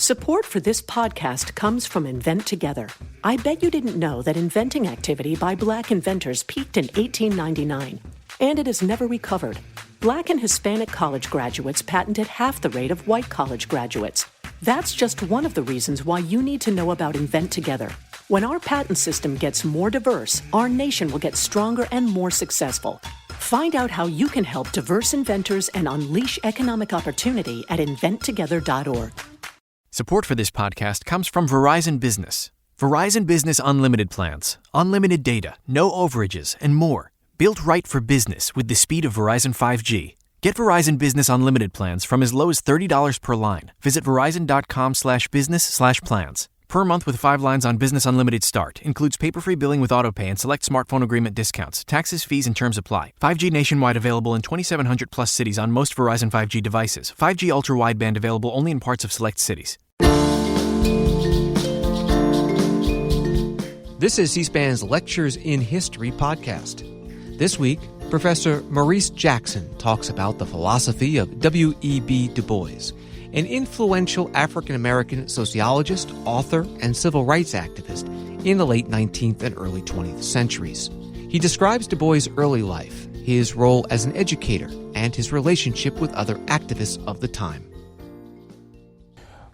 Support for this podcast comes from Invent Together. I bet you didn't know that inventing activity by Black inventors peaked in 1899, and it has never recovered. Black and Hispanic college graduates patented half the rate of white college graduates. That's just one of the reasons why you need to know about Invent Together. When our patent system gets more diverse, our nation will get stronger and more successful. Find out how you can help diverse inventors and unleash economic opportunity at inventtogether.org. Support for this podcast comes from Verizon Business. Verizon Business Unlimited plans, unlimited data, no overages, and more. Built right for business with the speed of Verizon 5G. Get Verizon Business Unlimited plans from as low as $30 per line. Visit verizon.com/business/plans. Per month with 5 lines on Business Unlimited Start. Includes paper-free billing with autopay and select smartphone agreement discounts. Taxes, fees, and terms apply. 5G nationwide available in 2,700 plus cities on most Verizon 5G devices. 5G ultra-wideband available only in parts of select cities. This is C-SPAN's Lectures in History podcast. This week, Professor Maurice Jackson talks about the philosophy of W.E.B. Du Bois, an influential African-American sociologist, author, and civil rights activist in the late 19th and early 20th centuries. He describes Du Bois' early life, his role as an educator, and his relationship with other activists of the time.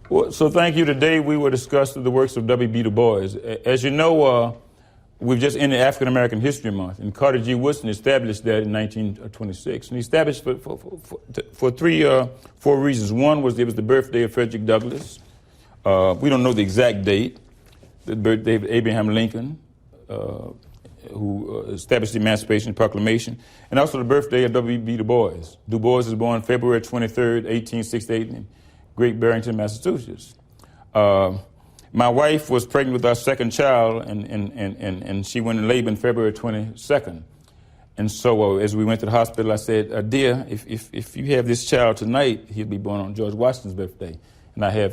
Well, so thank you. Today we will discuss the works of W.B. Du Bois. As you know, we've just ended African American History Month, and Carter G. Woodson established that in 1926. And he established for 4 reasons. One was it was the birthday of Frederick Douglass. We don't know the exact date. The birthday of Abraham Lincoln, who established the Emancipation Proclamation, and also the birthday of W.B. Du Bois. Du Bois was born February 23rd, 1868 in Great Barrington, Massachusetts. My wife was pregnant with our second child, and she went in labor on February 22nd. And so as we went to the hospital, I said, dear, if you have this child tonight, he'll be born on George Washington's birthday. And I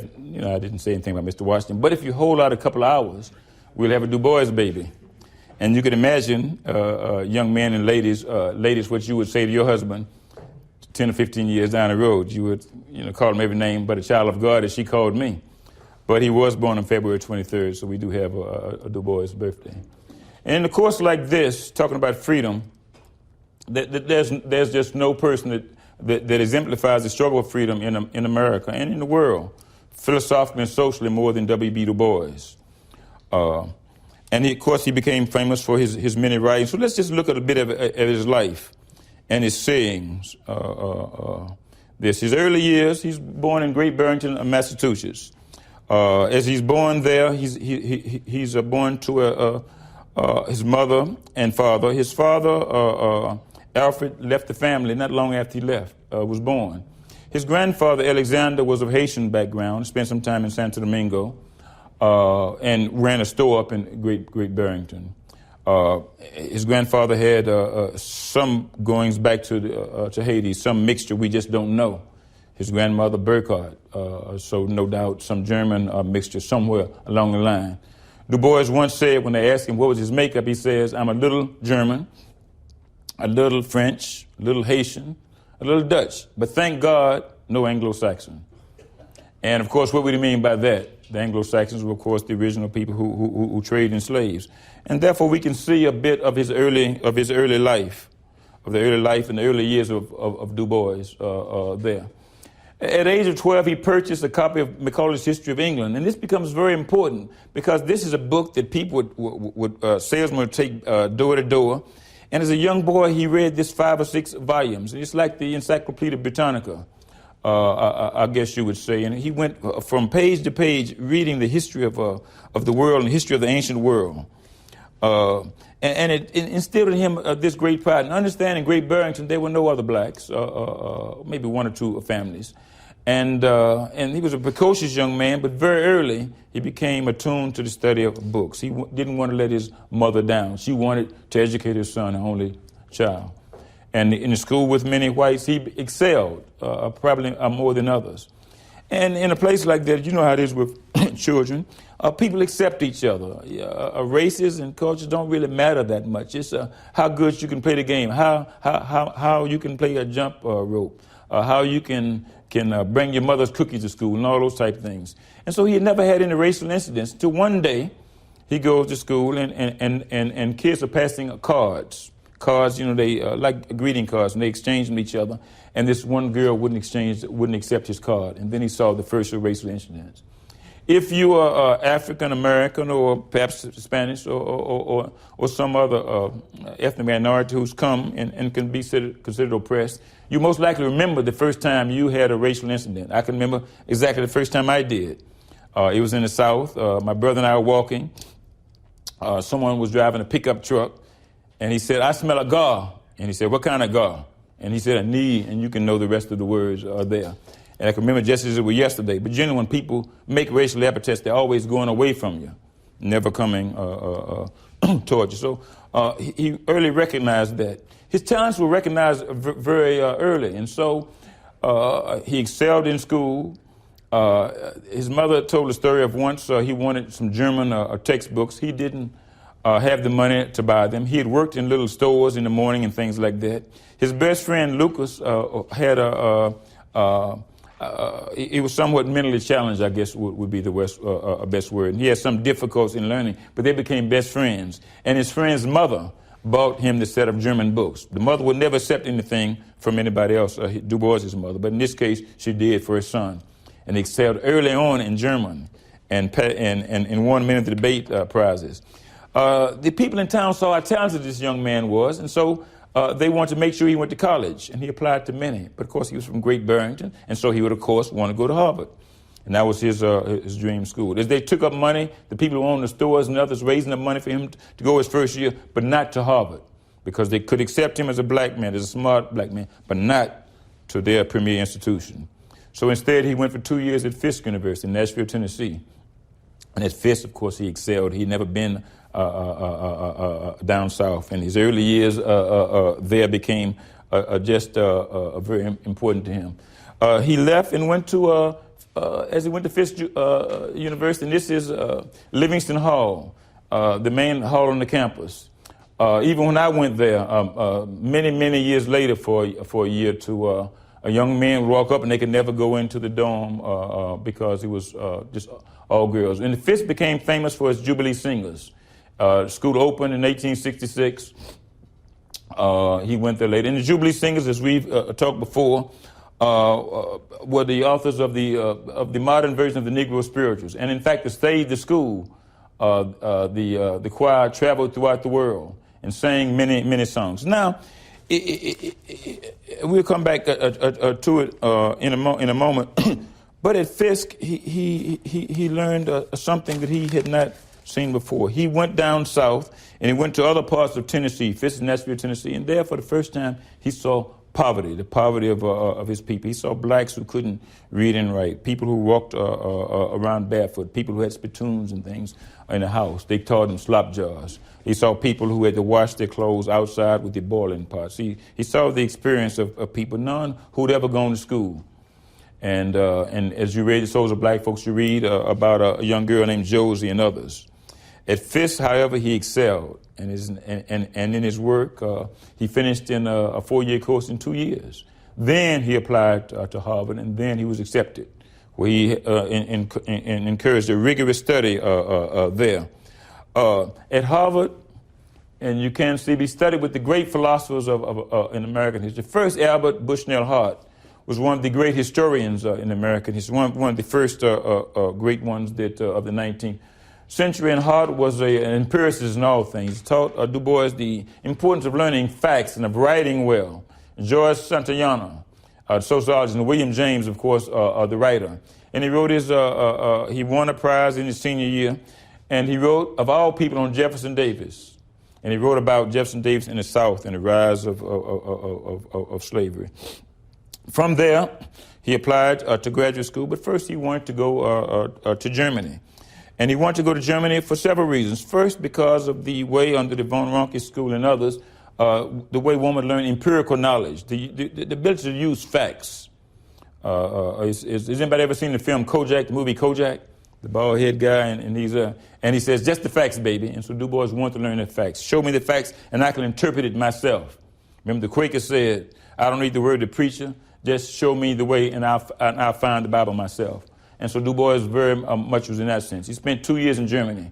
didn't say anything about Mr. Washington. But if you hold out a couple of hours, we'll have a Du Bois baby. And you can imagine, young men and ladies, what you would say to your husband 10 or 15 years down the road. You would call him every name but a child of God as she called me. But he was born on February 23rd, so we do have a Du Bois birthday. And in a course like this, talking about freedom, there's just no person that exemplifies the struggle for freedom in America and in the world, philosophically and socially, more than W.B. Du Bois. And of course, he became famous for his many writings. So let's just look at a bit of his life and his sayings. His early years, he's born in Great Barrington, Massachusetts. As he's born there, he's born to his mother and father. His father, Alfred, left the family not long after he was born. His grandfather, Alexander, was of Haitian background, spent some time in Santo Domingo, and ran a store up in Great Barrington. His grandfather had some goings back to Haiti, some mixture we just don't know. His grandmother, Burkhardt, so no doubt some German mixture somewhere along the line. Du Bois once said, when they asked him what was his makeup, he says, I'm a little German, a little French, a little Haitian, a little Dutch, but thank God, no Anglo-Saxon. And of course, what would he mean by that? The Anglo-Saxons were, of course, the original people who traded in slaves. And therefore, we can see a bit of his early life, and the early years of Du Bois there. At the age of 12, he purchased a copy of Macaulay's History of England, and this becomes very important because this is a book that people salesmen would take door to door. And as a young boy, he read this 5 or 6 volumes. It's like the Encyclopedia Britannica, I guess you would say. And he went from page to page reading the history of the world and the history of the ancient world. And it instilled in him this great pride. And understanding Great Barrington, there were no other blacks, maybe 1 or 2 families. And he was a precocious young man, but very early he became attuned to the study of books. He didn't want to let his mother down. She wanted to educate her son, her only child. And in the school with many whites, he excelled, probably more than others. And in a place like that, you know how it is with children, people accept each other. Races and cultures don't really matter that much. It's how good you can play the game, how you can play a jump rope, how you can bring your mother's cookies to school, and all those type of things. And so he had never had any racial incidents until one day he goes to school and kids are passing cards. Cards, they like greeting cards, and they exchange them with each other. And this one girl wouldn't accept his card. And then he saw the first racial incidents. If you are African American or perhaps Spanish or some other ethnic minority who's come and can be considered oppressed, you most likely remember the first time you had a racial incident. I can remember exactly the first time I did. It was in the South. My brother and I were walking. Someone was driving a pickup truck, and he said, "I smell a gar." And he said, "What kind of gar?" And he said, "A knee," and you can know the rest of the words are there. And I can remember just as it was yesterday. But generally, when people make racial epithets, they're always going away from you, never coming toward you. So he early recognized that. His talents were recognized very early. And so he excelled in school. His mother told the story of once he wanted some German textbooks. He didn't have the money to buy them. He had worked in little stores in the morning and things like that. His best friend, Lucas, had he was somewhat mentally challenged, I guess would be the best word. And he had some difficulty in learning, but they became best friends. And his friend's mother bought him the set of German books. The mother would never accept anything from anybody else, Du Bois' mother, but in this case, she did for his son. And he excelled early on in German and won many of the debate prizes. The people in town saw how talented this young man was, and so they wanted to make sure he went to college, and he applied to many. But, of course, he was from Great Barrington, and so he would, of course, want to go to Harvard. And that was his dream school. As they took up money, the people who owned the stores and others raising up money for him to go his first year, but not to Harvard, because they could accept him as a black man, as a smart black man, but not to their premier institution. So instead, he went for 2 years at Fisk University in Nashville, Tennessee. And at Fisk, of course, he excelled. He'd never been down south. And his early years there became just very important to him. He left and went to, as he went to Fisk University, and this is Livingston Hall, the main hall on the campus. Even when I went there, many years later for a year to a young man would walk up and they could never go into the dorm because it was just all girls. And Fisk became famous for his Jubilee Singers. School opened in 1866. He went there later. And the Jubilee Singers, as we've talked before, were the authors of the modern version of the Negro spirituals. And in fact, to save the school, the choir traveled throughout the world and sang many songs. Now, we'll come back to it in a moment. But at Fisk, he learned something that he had not seen before. He went down south and he went to other parts of Tennessee, Fisk, Nashville, Tennessee, and there for the first time he saw poverty, the poverty of his people. He saw blacks who couldn't read and write, people who walked around barefoot, people who had spittoons and things in the house. They taught them slop jars. He saw people who had to wash their clothes outside with the boiling pots. He saw the experience of people, none who'd ever gone to school. And as you read the Souls of Black Folks, you read about a young girl named Josie and others. At Fisk, however, he excelled, and in his work, he finished in a 4-year course in 2 years. Then he applied to Harvard, and then he was accepted, where he encouraged a rigorous study there. At Harvard, and you can see, he studied with the great philosophers in American history. First, Albert Bushnell Hart was one of the great historians in American history, one of the first great ones that of the 19th century. And Hart was an empiricist in all things. He taught Du Bois the importance of learning facts and of writing well. George Santayana, the sociologist, and William James, of course, the writer. And he wrote he won a prize in his senior year, and he wrote, of all people, on Jefferson Davis. And he wrote about Jefferson Davis in the South and the rise of slavery. From there, he applied to graduate school, but first he wanted to go to Germany. And he wanted to go to Germany for several reasons. First, because of the way under the von Ranke School and others, the way one would learn empirical knowledge, the ability to use facts. Has anybody ever seen the film Kojak, the movie Kojak? The bald-head guy, and he says, just the facts, baby. And so Du Bois wanted to learn the facts. Show me the facts, and I can interpret it myself. Remember, the Quaker said, I don't need the word of the preacher. just show me the way, and I'll find the Bible myself. And so Du Bois very much was in that sense. He spent 2 years in Germany.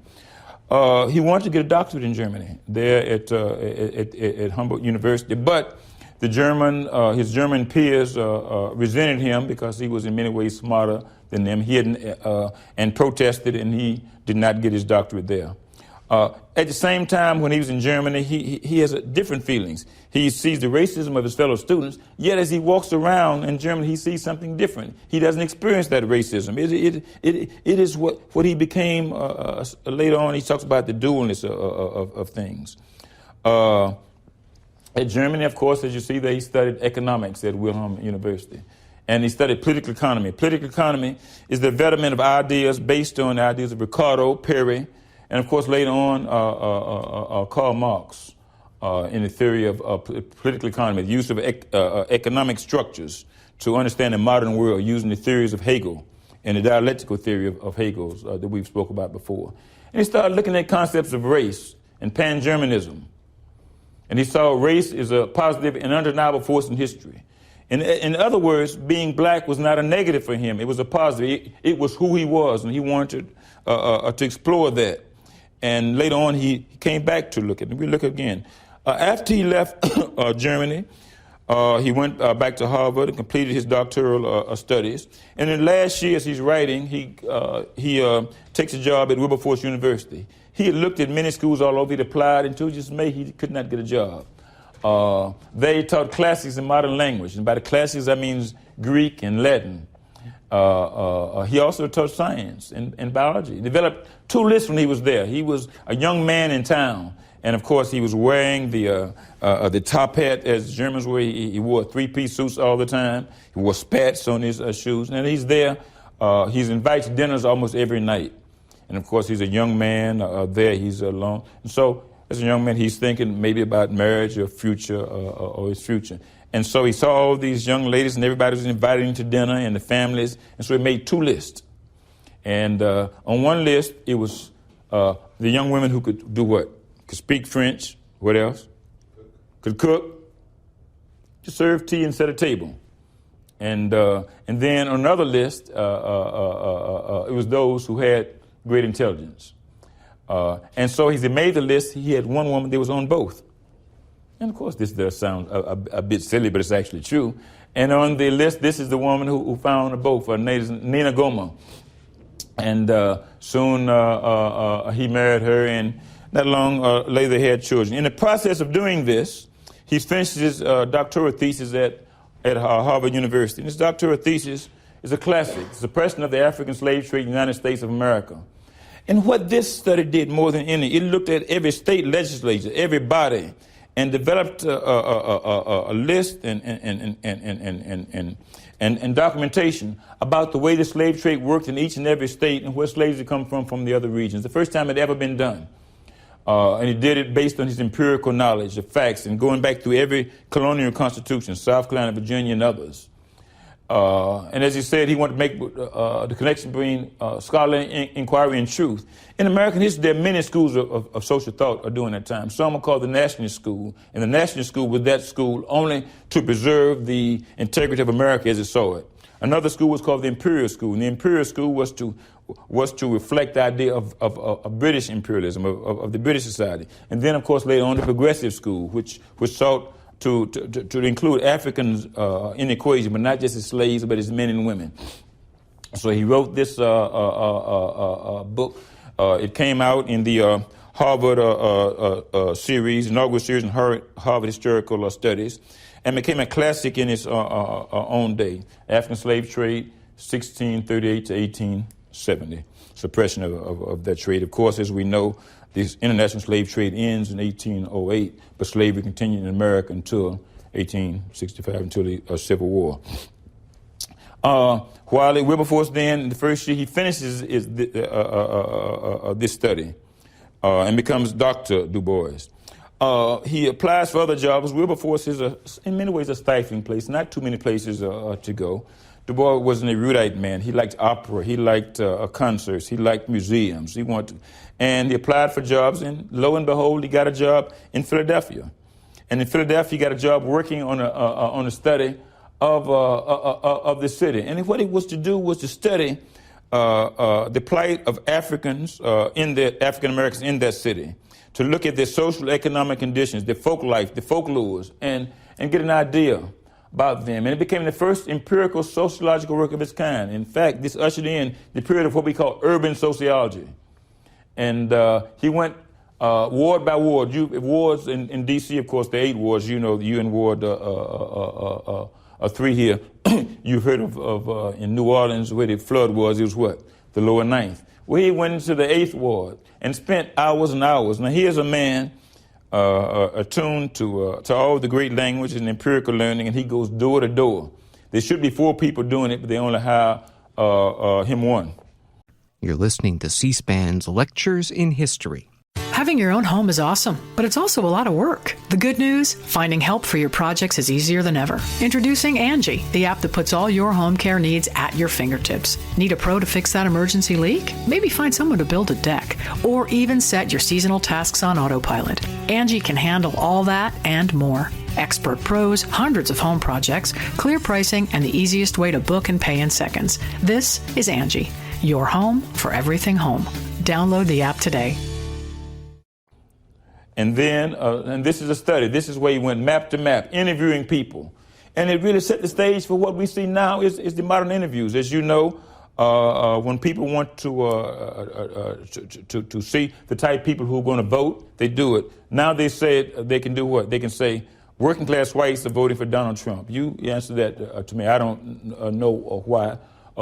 He wanted to get a doctorate in Germany there at Humboldt University, but his German peers resented him because he was in many ways smarter than them. He and protested, and he did not get his doctorate there. At the same time, when he was in Germany, he has different feelings. He sees the racism of his fellow students, yet as he walks around in Germany, he sees something different. He doesn't experience that racism. It is what he became later on. He talks about the dualness of things. At Germany, of course, as you see there, he studied economics at Wilhelm University. And he studied political economy. Political economy is the development of ideas based on the ideas of Ricardo, Perry, and of course later on Karl Marx in the theory of political economy, the use of economic structures to understand the modern world using the theories of Hegel and the dialectical theory of Hegel's that we've spoke about before. And he started looking at concepts of race and pan-Germanism. And he saw race as a positive and undeniable force in history. In other words, being black was not a negative for him. It was a positive. It was who he was, and he wanted to explore that. And later on, he came back to look at it. We look again. After he left Germany, he went back to Harvard and completed his doctoral studies. And in the last year, as he's writing, he takes a job at Wilberforce University. He had looked at many schools all over. He'd applied until just May. He could not get a job. They taught classics and modern language. And by the classics, that means Greek and Latin. He also taught science and biology. He developed 2 lists when he was there. He was a young man in town. And, of course, he was wearing the top hat, as Germans wear. He wore 3-piece suits all the time. He wore spats on his shoes. And he's there. He's invited to dinners almost every night. And, of course, he's a young man there. He's alone. And so, as a young man, he's thinking maybe about marriage or future or his future. And so he saw all these young ladies, and everybody was invited him to dinner, and the families. And so he made 2 lists. And on one list, it was the young women who could do what? Could speak French. What else? Could cook. To serve tea and set a table. And then on another list, it was those who had great intelligence. And so as he made the list, he had one woman that was on both. And of course, this does sound a bit silly, but it's actually true. And on the list, this is the woman who found both, Nina Goma. And soon he married her, and not long later they had children. In the process of doing this, he finished his doctoral thesis at Harvard University. And his doctoral thesis is a classic, Suppression of the African Slave Trade in the United States of America. And what this study did more than any, it looked at every state legislature, every body, and developed a list and documentation about the way the slave trade worked in each and every state and where slaves had come from the other regions. The first time it had ever been done. And he did it based on his empirical knowledge, the facts, and going back through every colonial constitution, South Carolina, Virginia, and others. And as he said, he wanted to make the connection between scholarly inquiry and truth. In American history, there are many schools of social thought during that time. Some are called the Nationalist School, and the Nationalist School was that school only to preserve the integrity of America as it saw it. Another school was called the Imperial School, and the Imperial School was to reflect the idea of British imperialism, of the British society. And then, of course, later on, the Progressive School, which sought to include Africans in the equation, but not just as slaves, but as men and women. So he wrote this book. It came out in the Harvard series, inaugural series in Harvard Historical Studies, and became a classic in its own day. African Slave Trade, 1638 to 1870. Suppression of that trade. Of course, as we know, this international slave trade ends in 1808, but slavery continued in America until 1865, until the Civil War. While at Wilberforce then, in the first year, he finishes this study and becomes Dr. Du Bois. He applies for other jobs. Wilberforce is, in many ways, a stifling place, not too many places to go. Du Bois was an erudite man. He liked opera. He liked concerts. He liked museums. And he applied for jobs, and lo and behold, he got a job in Philadelphia. And in Philadelphia, he got a job working on a study of the city. And what he was to do was to study the plight of Africans, African Americans in that city, to look at their social, economic conditions, their folk life, the folklores, and get an idea about them. And it became the first empirical sociological work of its kind. In fact, this ushered in the period of what we call urban sociology. And he went ward by ward. Wards in D.C., of course, the 8 wards, you in Ward 3 here. You've heard of in New Orleans where the flood was, it was what? The lower 9th. Well, he went into the 8th ward and spent hours and hours. Now, here's a man attuned to all the great language and empirical learning, and he goes door to door. There should be 4 people doing it, but they only hire him one. You're listening to C-SPAN's Lectures in History. Having your own home is awesome, but it's also a lot of work. The good news, finding help for your projects is easier than ever. Introducing Angie, the app that puts all your home care needs at your fingertips. Need a pro to fix that emergency leak? Maybe find someone to build a deck, or even set your seasonal tasks on autopilot. Angie can handle all that and more. Expert pros, hundreds of home projects, clear pricing, and the easiest way to book and pay in seconds. This is Angie, your home for everything home. Download the app today. And then, and this is a study. This is where he went map to map, interviewing people. And it really set the stage for what we see now is the modern interviews. As you know, when people want to see the type of people who are going to vote, they do it. Now they say they can do what? They can say, working class whites are voting for Donald Trump. You answer that to me. I don't know why.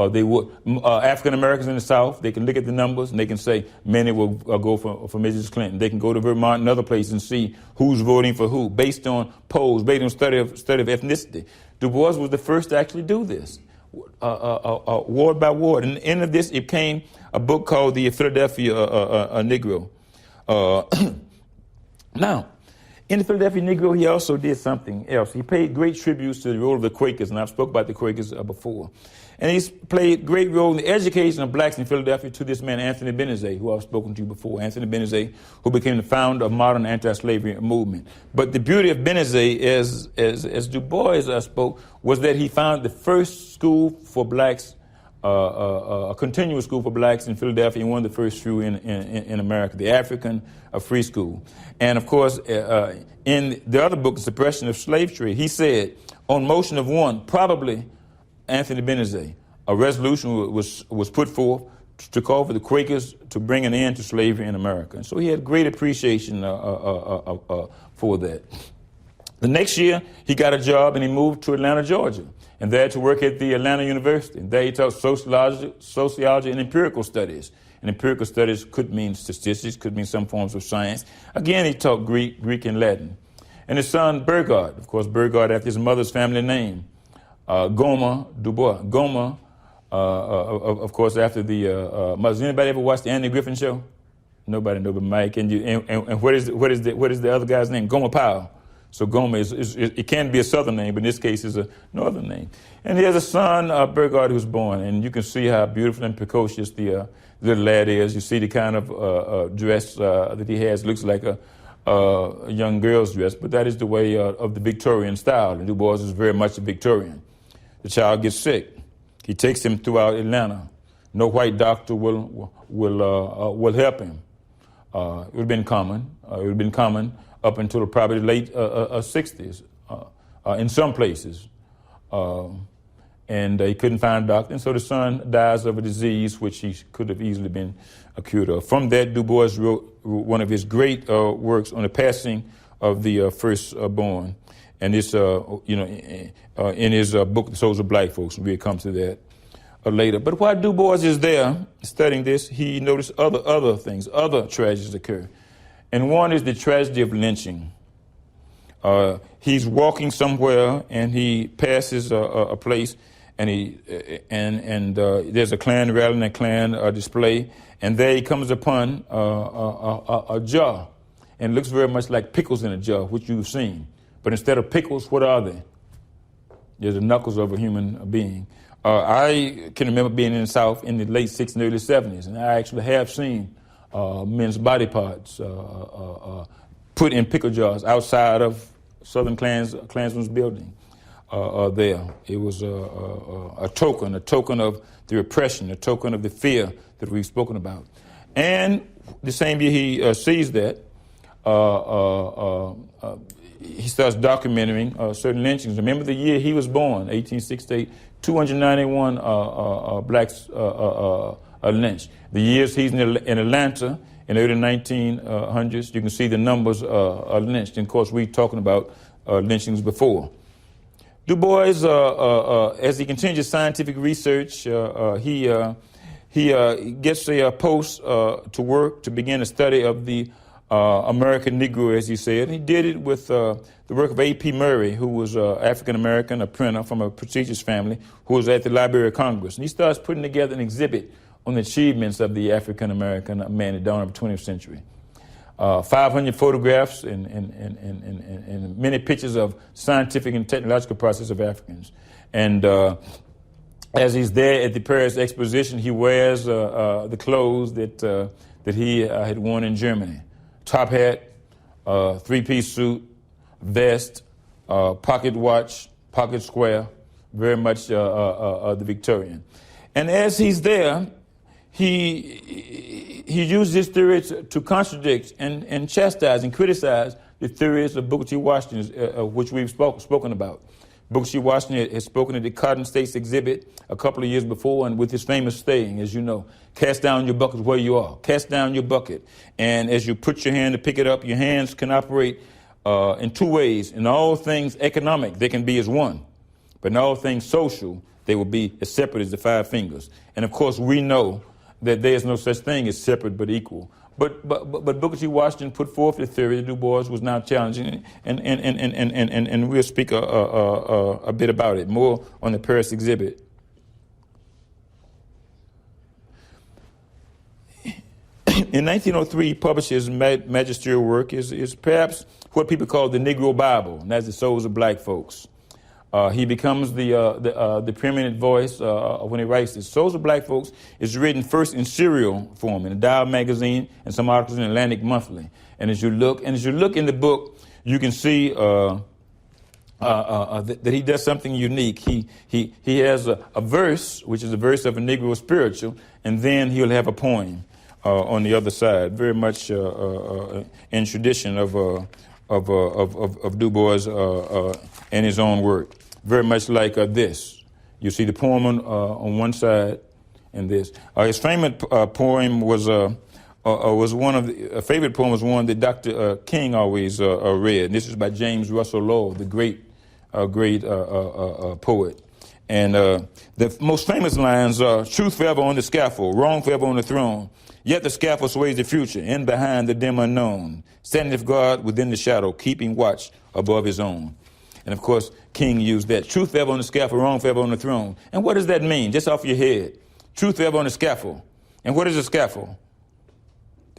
They would. African Americans in the South, they can look at the numbers and they can say many will go for Mrs. Clinton. They can go to Vermont and other places and see who's voting for who based on polls, based on study of ethnicity. Du Bois was the first to actually do this, ward by ward. And at the end of this, it came a book called The Philadelphia Negro. Now, in the Philadelphia Negro, he also did something else. He paid great tributes to the role of the Quakers, and I've spoken about the Quakers before. And he's played great role in the education of blacks in Philadelphia to this man, Anthony Benezet, who I've spoken to you before. Anthony Benezet, who became the founder of modern anti-slavery movement. But the beauty of Benezet, as Du Bois spoke, was that he founded the first school for blacks, a continuous school for blacks in Philadelphia, and one of the first few in America, the African Free School. And of course, in the other book, The Suppression of Slave Trade, he said, on motion of one, probably Anthony Benezet, a resolution was put forth to call for the Quakers to bring an end to slavery in America. And so he had great appreciation for that. The next year, he got a job and he moved to Atlanta, Georgia, and there to work at the Atlanta University. And there he taught sociology and empirical studies. And empirical studies could mean statistics, could mean some forms of science. Again, he taught Greek and Latin. And his son, Burgard, of course, Burgard after his mother's family name, Gomer Du Bois. Gomer, of course, after the mother. Has anybody ever watched the Andy Griffin Show? Nobody, Mike. And what is the other guy's name? Gomer Powell. So Gomer it can be a southern name, but in this case is a northern name. And he has a son, Burgard, who's born, and you can see how beautiful and precocious the little lad is. You see the kind of dress that he has. Looks like a young girl's dress, but that is the way of the Victorian style. And Du Bois is very much a Victorian. The child gets sick. He takes him throughout Atlanta. No white doctor will help him. It would have been common. It would have been common up until probably the late 60s in some places. And he couldn't find a doctor. And so the son dies of a disease which he could have easily been cured of. From that, Du Bois wrote one of his great works on the passing of the firstborn. And it's, in his book, The Souls of Black Folks, and we'll come to that later. But while Du Bois is there studying this, he noticed other things, other tragedies occur. And one is the tragedy of lynching. He's walking somewhere and he passes a place, and there's a Klan rally and a Klan display, and there he comes upon a jar, and it looks very much like pickles in a jar, which you've seen. But instead of pickles, what are they? They're the knuckles of a human being. I can remember being in the South in the late 60s and early 70s, and I actually have seen men's body parts put in pickle jars outside of Southern Klansman's building. there. It was a token of the repression, a token of the fear that we've spoken about. And the same year he sees that, he starts documenting certain lynchings. Remember the year he was born, 1868, 291 blacks lynched. The years he's in Atlanta in the early 1900s, you can see the numbers lynched. And of course, we're talking about lynchings before. Du Bois, as he continues scientific research, he gets a post to work to begin a study of the American Negro, as he said. He did it with the work of A.P. Murray, who was African-American, a printer from a prestigious family, who was at the Library of Congress. And he starts putting together an exhibit on the achievements of the African-American man at the dawn of the 20th century. 500 photographs and many pictures of scientific and technological process of Africans. And as he's there at the Paris Exposition, he wears the clothes that he had worn in Germany. Top hat, three-piece suit, vest, pocket watch, pocket square, very much the Victorian. And as he's there, he used this theory to contradict and chastise and criticize the theories of Booker T. Washington, which we've spoken about. Booker T. Washington had spoken at the Cotton States exhibit a couple of years before, and with his famous saying, as you know, cast down your bucket where you are. Cast down your bucket. And as you put your hand to pick it up, your hands can operate in two ways. In all things economic, they can be as one. But in all things social, they will be as separate as the five fingers. And of course, we know that there is no such thing as separate but equal. But Booker T. Washington put forth the theory that Du Bois was now challenging, and we'll speak a bit about it, more on the Paris exhibit. In 1903, he published his magisterial work, is perhaps what people call the Negro Bible, and that's the souls of black folks. He becomes the preeminent voice when he writes this. Souls of Black Folks is written first in serial form in a Dial magazine and some articles in Atlantic Monthly. And as you look in the book, you can see that he does something unique. He has a verse, which is a verse of a Negro spiritual, and then he'll have a poem on the other side, very much in tradition of Du Bois and his own work. Very much like this. You see the poem on one side and this. His favorite poem was one of the favorite poem was one that Dr. King always read. And this is by James Russell Lowell, the great poet. And the most famous lines are, truth forever on the scaffold, wrong forever on the throne. Yet the scaffold sways the future, in behind the dim unknown. Standeth God within the shadow, keeping watch above his own. And of course, King used that. Truth forever on the scaffold, wrong forever on the throne. And what does that mean? Just off your head. Truth forever on the scaffold. And what is a scaffold?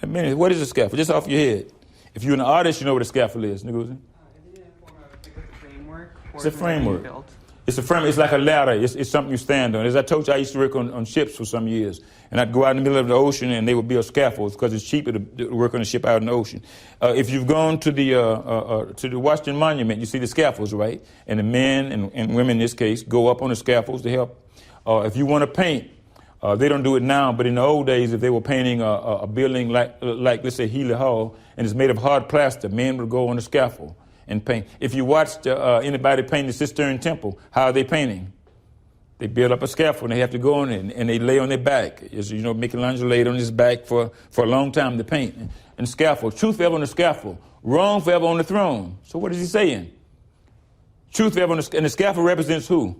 What is a scaffold? Just off your head. If you're an artist, you know what a scaffold is. Isn't it a form of a framework? It's a framework. It's a framework. It's like a ladder. It's something you stand on. As I told you, I used to work on ships for some years. And I'd go out in the middle of the ocean, and they would build scaffolds because it's cheaper to work on a ship out in the ocean. If you've gone to the Washington Monument, you see the scaffolds, right? And the men and women in this case go up on the scaffolds to help. If you want to paint, they don't do it now, but in the old days, if they were painting a building like let's say Healy Hall, and it's made of hard plaster, men would go on the scaffold and paint. If you watched anybody paint the Sistine Temple, how are they painting? They build up a scaffold, and they have to go on it, and they lay on their back. As you know, Michelangelo laid on his back for a long time to paint. And scaffold, truth forever on the scaffold, wrong forever on the throne. So what is he saying? Truth forever on and the scaffold represents who? What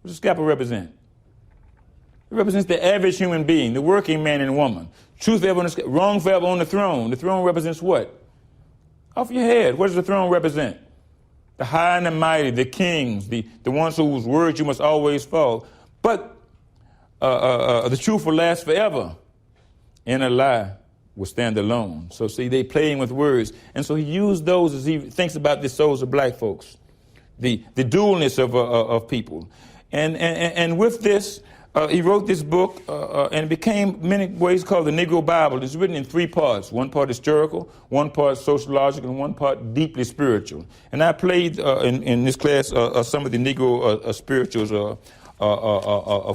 does the scaffold represent? It represents the average human being, the working man and woman. Truth forever on the wrong forever on the throne. The throne represents what? Off your head. What does the throne represent? The high and the mighty, the kings, the ones whose words you must always follow. But the truth will last forever, and a lie will stand alone. So see, they playing with words. And so he used those as he thinks about the souls of black folks, the dualness of people. And with this, he wrote this book, and it became many ways called the Negro Bible. It's written in 3 parts. 1 part historical, 1 part sociological, and 1 part deeply spiritual. And I played in this class some of the Negro spirituals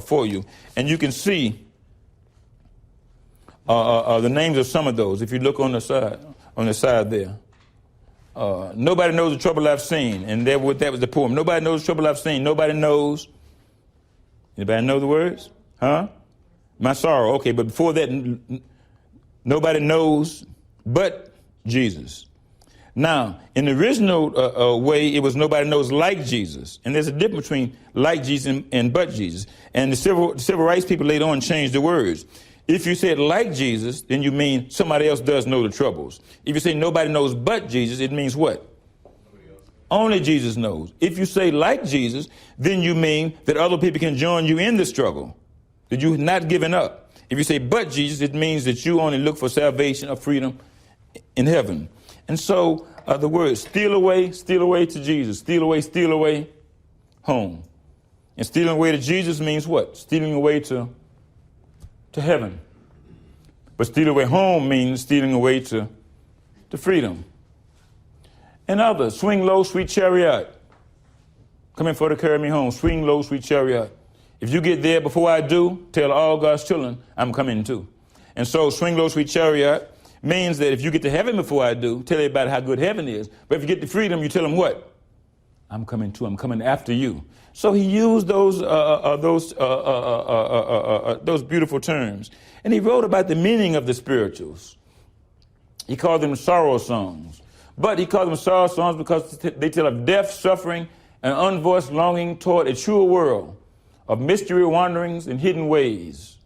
for you. And you can see the names of some of those if you look on the side there. Nobody knows the trouble I've seen, and that was the poem. Nobody knows the trouble I've seen. Nobody knows. Anybody know the words? Huh? My sorrow. Okay, but before that, nobody knows but Jesus. Now, in the original way, it was nobody knows like Jesus. And there's a difference between like Jesus and but Jesus. And the civil rights people later on changed the words. If you said like Jesus, then you mean somebody else does know the troubles. If you say nobody knows but Jesus, it means what? Only Jesus knows. If you say like Jesus, then you mean that other people can join you in the struggle, that you've not given up. If you say but Jesus, it means that you only look for salvation or freedom in heaven. And so the word steal away to Jesus. Steal away home. And stealing away to Jesus means what? Stealing away to heaven. But stealing away home means stealing away to freedom. And others, swing low, sweet chariot. Come in for to carry me home. Swing low, sweet chariot. If you get there before I do, tell all God's children I'm coming too. And so swing low, sweet chariot means that if you get to heaven before I do, tell everybody how good heaven is. But if you get to freedom, you tell them what? I'm coming too. I'm coming after you. So he used those beautiful terms. And he wrote about the meaning of the spirituals. He called them sorrow songs. But he called them sorrow songs because they tell of death, suffering, and unvoiced longing toward a truer world of mystery, wanderings, and hidden ways.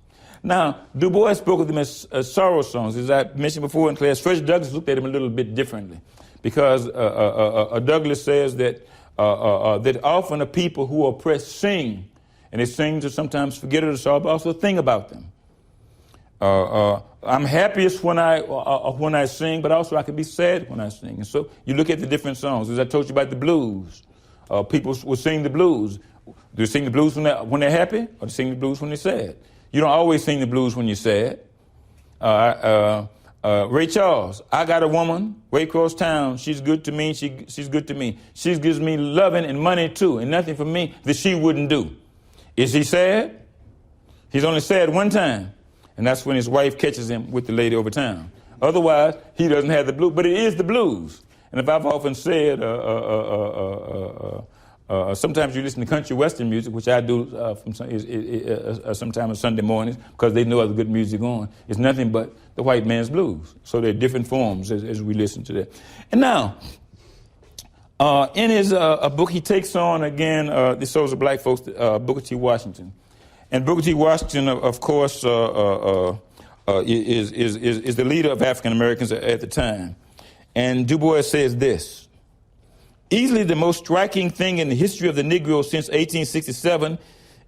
Now, Du Bois spoke of them as sorrow songs. As I mentioned before in class, Frederick Douglass looked at them a little bit differently because Douglass says that often the people who are oppressed sing, and they sing to sometimes forget it or sorrow, but also think about them. I'm happiest when I sing, but also I can be sad when I sing. And so you look at the different songs. As I told you about the blues, people will sing the blues. Do they sing the blues when they're happy, or they sing the blues when they're sad? You don't always sing the blues when you're sad. Ray Charles, I got a woman way across town. She's good to me. She's good to me. She gives me loving and money too, and nothing for me that she wouldn't do. Is he sad? He's only sad one time. And that's when his wife catches him with the lady over town. Otherwise, he doesn't have the blues. But it is the blues. And if I've often said, sometimes you listen to country western music, which I do sometimes on Sunday mornings, because they know other good music on. It's nothing but the white man's blues. So there are different forms as we listen to that. And now, in his book, he takes on again the souls of black folks, Booker T. Washington. And Booker T. Washington, of course, is the leader of African Americans at the time. And Du Bois says this: easily the most striking thing in the history of the Negro since 1867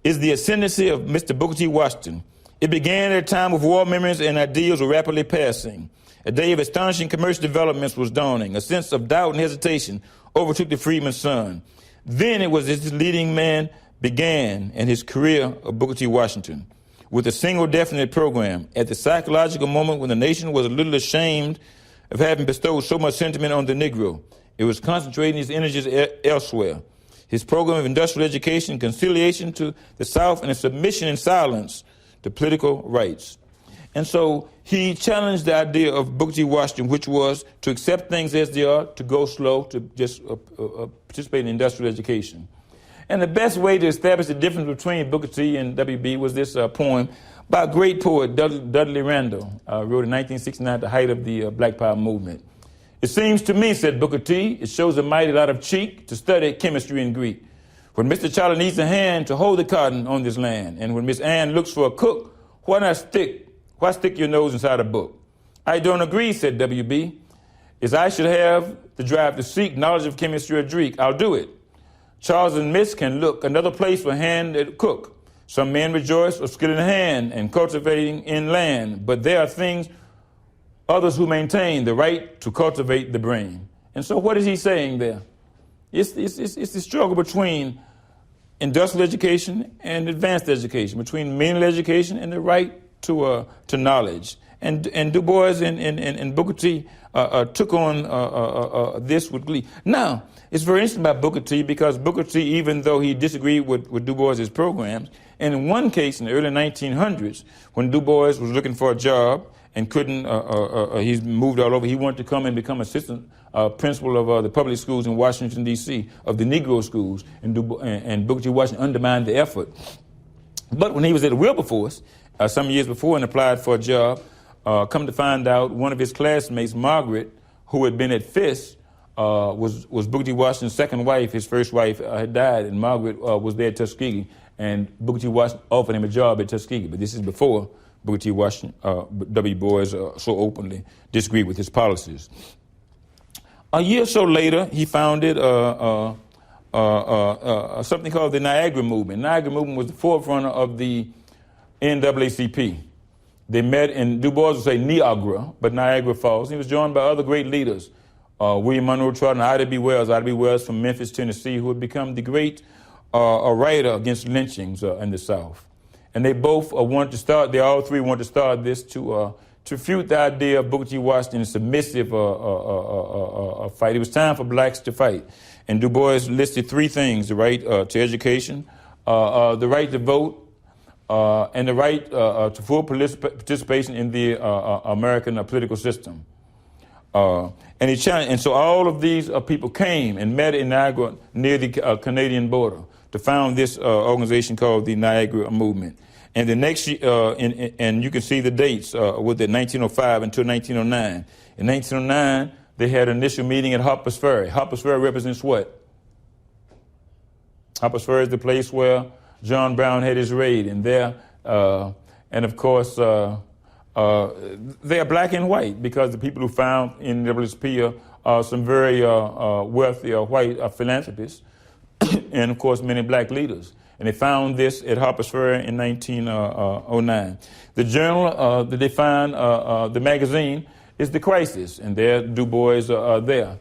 is the ascendancy of Mr. Booker T. Washington. It began at a time of war memories and ideals were rapidly passing. A day of astonishing commercial developments was dawning. A sense of doubt and hesitation overtook the freedman's son. Then it was this leading man began in his career of Booker T. Washington with a single definite program at the psychological moment when the nation was a little ashamed of having bestowed so much sentiment on the Negro. It was concentrating his energies elsewhere. His program of industrial education, conciliation to the South, and a submission in silence to political rights. And so he challenged the idea of Booker T. Washington, which was to accept things as they are, to go slow, to just participate in industrial education. And the best way to establish the difference between Booker T and W.B. was this poem by a great poet, Dudley Randall, wrote in 1969 at the height of the Black Power movement. It seems to me, said Booker T, it shows a mighty lot of cheek to study chemistry and Greek. When Mr. Charlie needs a hand to hold the cotton on this land, and when Miss Ann looks for a cook, why stick your nose inside a book? I don't agree, said W.B. As I should have the drive to seek knowledge of chemistry or Greek, I'll do it. Charles and Miss can look another place for hand at cook. Some men rejoice of skill in hand and cultivating in land, but there are others who maintain the right to cultivate the brain. And so what is he saying there? It's the struggle between industrial education and advanced education, between meaningful education and the right to knowledge. And Du Bois and Booker T took on this with glee. Now, it's very interesting about Booker T because Booker T, even though he disagreed with Du Bois' programs, and in one case in the early 1900s, when Du Bois was looking for a job and couldn't, he's moved all over, he wanted to come and become assistant principal of the public schools in Washington, D.C., of the Negro schools, and Booker T. Washington undermined the effort. But when he was at Wilberforce, some years before, and applied for a job, come to find out one of his classmates, Margaret, who had been at Fisk, was Booker T. Washington's second wife. His first wife had died, and Margaret was there at Tuskegee, and Booker T. Washington offered him a job at Tuskegee. But this is before Booker T. Washington, W. Bois so openly disagreed with his policies. A year or so later, he founded something called the Niagara Movement. Niagara Movement was the forerunner of the NAACP. They met in, Du Bois would say Niagara, but Niagara Falls. He was joined by other great leaders, William Monroe Trout and Ida B. Wells from Memphis, Tennessee, who had become the great writer against lynchings in the South. And they both wanted to start, they all three wanted to start this to refute the idea of Booker T. Washington, a submissive fight. It was time for blacks to fight. And Du Bois listed three things: the right to education, the right to vote, and the right to full participation in the American political system. And so all of these people came and met in Niagara near the Canadian border to found this organization called the Niagara Movement. And the next year, and you can see the dates, with it 1905 until 1909. In 1909, they had an initial meeting at Harper's Ferry. Harper's Ferry represents what? Harper's Ferry is the place where John Brown had his raid, and there, and of course, they are black and white because the people who found in NAACP are some very wealthy white philanthropists, and of course, many black leaders. And they found this at Harper's Ferry in 1909. The journal that they found, the magazine, is The Crisis, and there Du Bois there.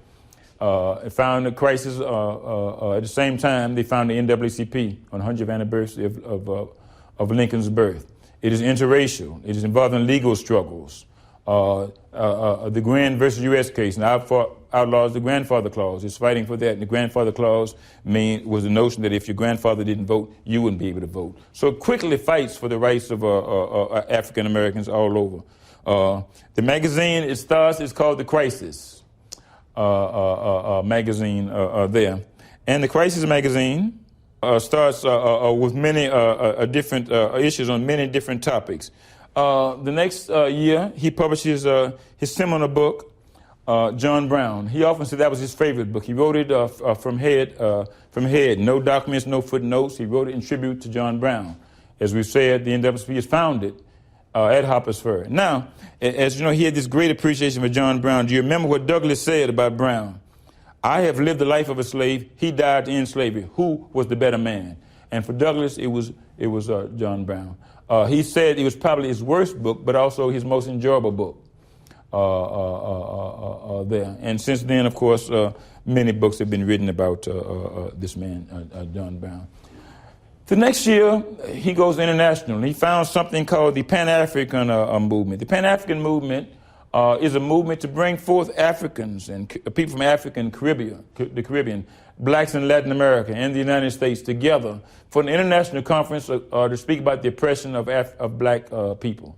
It found the Crisis at the same time they found the NAACP on the 100th anniversary of Lincoln's birth. It is interracial. It is involved in legal struggles. The Grand versus U.S. case now outlaws the grandfather clause. It's fighting for that. And the grandfather clause was the notion that if your grandfather didn't vote, you wouldn't be able to vote. So it quickly fights for the rights of African Americans all over. The magazine it starts is called The Crisis magazine there. And The Crisis magazine starts with many different issues on many different topics. The next year, he publishes his seminal book, John Brown. He often said that was his favorite book. He wrote it from head, no documents, no footnotes. He wrote it in tribute to John Brown. As we've said, the NAACP is founded at Harper's Ferry. Now, as you know, he had this great appreciation for John Brown. Do you remember what Douglass said about Brown? I have lived the life of a slave. He died to end slavery. Who was the better man? And for Douglass, it was John Brown. He said it was probably his worst book, but also his most enjoyable book there. And since then, of course, many books have been written about this man, John Brown. The next year, he goes international, and he found something called the Pan-African movement. The Pan-African movement is a movement to bring forth Africans and people from Africa and the Caribbean, blacks in Latin America and the United States together for an international conference to speak about the oppression of black people.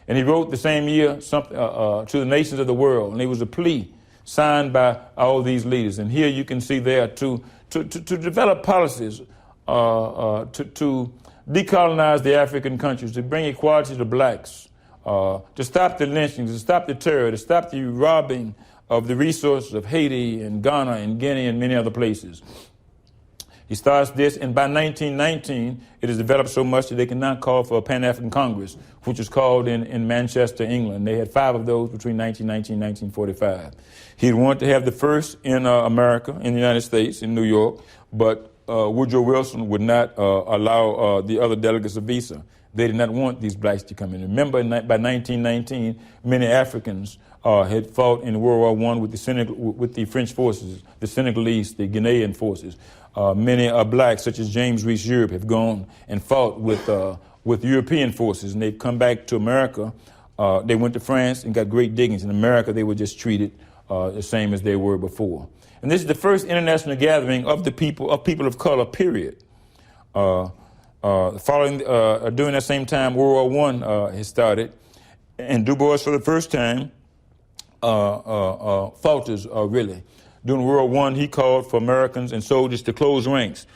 And he wrote the same year something to the nations of the world, and it was a plea signed by all these leaders. And here you can see there to develop policies to decolonize the African countries, to bring equality to blacks, to stop the lynchings, to stop the terror, to stop the robbing of the resources of Haiti and Ghana and Guinea and many other places. He starts this, and by 1919, it has developed so much that they can now call for a Pan-African Congress, which was called in Manchester, England. They had 5 of those between 1919 and 1945. He wanted to have the first in America, in the United States, in New York, but Woodrow Wilson would not allow the other delegates a visa. They did not want these blacks to come in. Remember, by 1919, many Africans had fought in World War I with the French forces, the Senegalese, the Ghanaian forces. Many blacks, such as James Reese Europe, have gone and fought with European forces, and they've come back to America. They went to France and got great diggings. In America, they were just treated the same as they were before. And this is the first international gathering of people of color, period. During that same time, World War I has started, and Du Bois, for the first time, falters really. During World War I, he called for Americans and soldiers to close ranks.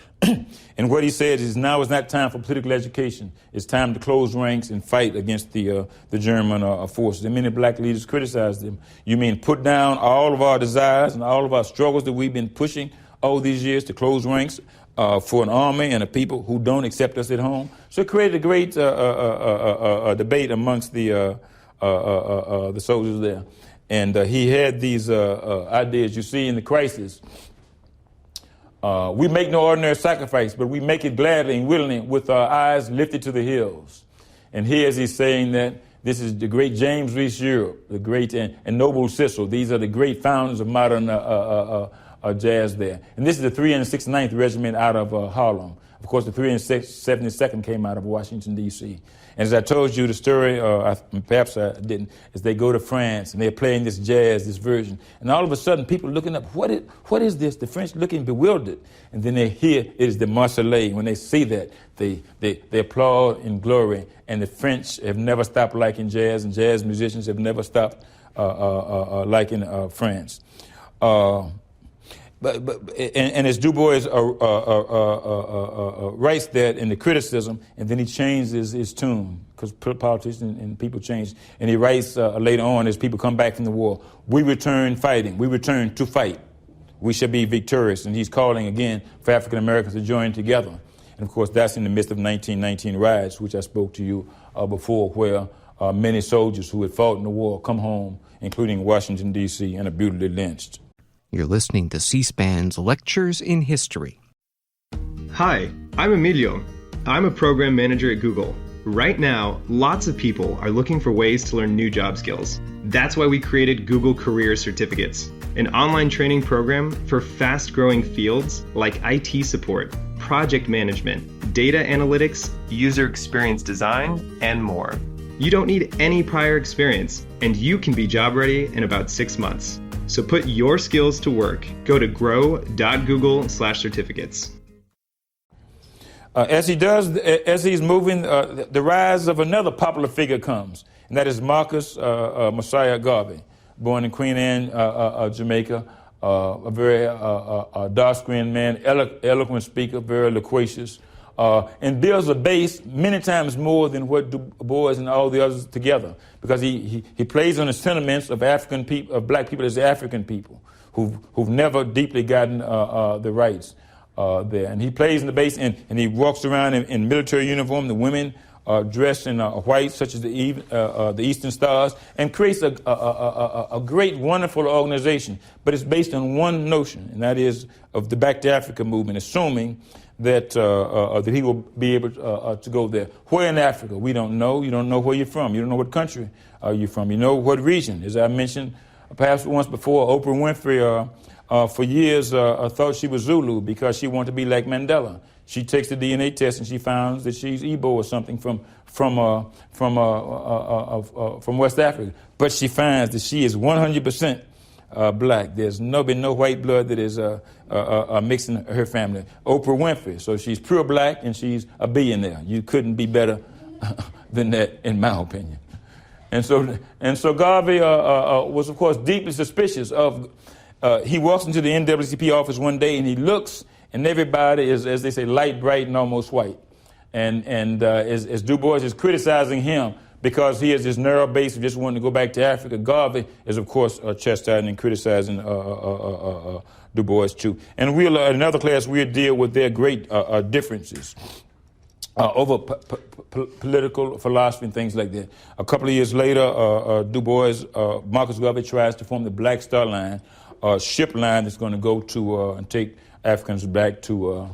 And what he said is, now is not time for political education. It's time to close ranks and fight against the German forces. And many black leaders criticized him. You mean put down all of our desires and all of our struggles that we've been pushing all these years to close ranks for an army and a people who don't accept us at home? So it created a great debate amongst the soldiers there. And he had these ideas. You see, in the crisis, we make no ordinary sacrifice, but we make it gladly and willingly with our eyes lifted to the hills. And here he's saying that this is the great James Reese Europe, the great and Noble Cecil. These are the great founders of modern jazz there. And this is the 369th Regiment out of Harlem. Of course, the 372nd came out of Washington, D.C. And as I told you the story, perhaps I didn't, is they go to France and they're playing this jazz, this version. And all of a sudden, people looking up, what is this? The French looking bewildered. And then they hear it is the Marseillaise. When they see that, they applaud in glory. And the French have never stopped liking jazz, and jazz musicians have never stopped liking France. And as Du Bois writes that in the criticism, and then he changes his tune, because politicians and people change. And he writes later on, as people come back from the war, we return fighting. We return to fight. We shall be victorious. And he's calling again for African Americans to join together. And of course, that's in the midst of 1919 riots, which I spoke to you before, where many soldiers who had fought in the war come home, including Washington, D.C., and are brutally lynched. You're listening to C-SPAN's Lectures in History. Hi, I'm Emilio. I'm a program manager at Google. Right now, lots of people are looking for ways to learn new job skills. That's why we created Google Career Certificates, an online training program for fast-growing fields like IT support, project management, data analytics, user experience design, and more. You don't need any prior experience, and you can be job ready in about 6 months. So put your skills to work. Go to grow.google/certificates. As he's moving, the rise of another popular figure comes, and that is Marcus Messiah Garvey, born in Queen Anne, Jamaica, a very dark-skinned man, eloquent speaker, very loquacious, and builds a base many times more than what Du Bois and all the others together, because he plays on the sentiments of African people, of black people as African people who've never deeply gotten the rights there. And he plays in the base, and he walks around in military uniform. The women are dressed in white, such as the Eastern Stars, and creates a great, wonderful organization. But it's based on one notion, and that is of the Back to Africa movement, assuming that he will be able to go there. Where in Africa? We don't know. You don't know where you're from. You don't know what country you're from. You know what region. As I mentioned perhaps once before, Oprah Winfrey for years thought she was Zulu because she wanted to be like Mandela. She takes the DNA test and she finds that she's Igbo or something from West Africa. But she finds that she is 100% black. There's been no white blood that is mixed in her family. Oprah Winfrey, so she's pure black and she's a billionaire. You couldn't be better than that, in my opinion. And so Garvey was, of course, deeply suspicious of. He walks into the NAACP office one day and he looks, and everybody is, as they say, light, bright, and almost white. And as Du Bois is criticizing him because he has this narrow base of just wanting to go back to Africa, Garvey is, of course, chastising and criticizing Du Bois, too. And in another class, we'll deal with their great differences over political philosophy and things like that. A couple of years later, Du Bois, Marcus Garvey tries to form the Black Star Line, a ship line that's going to go to and take Africans back to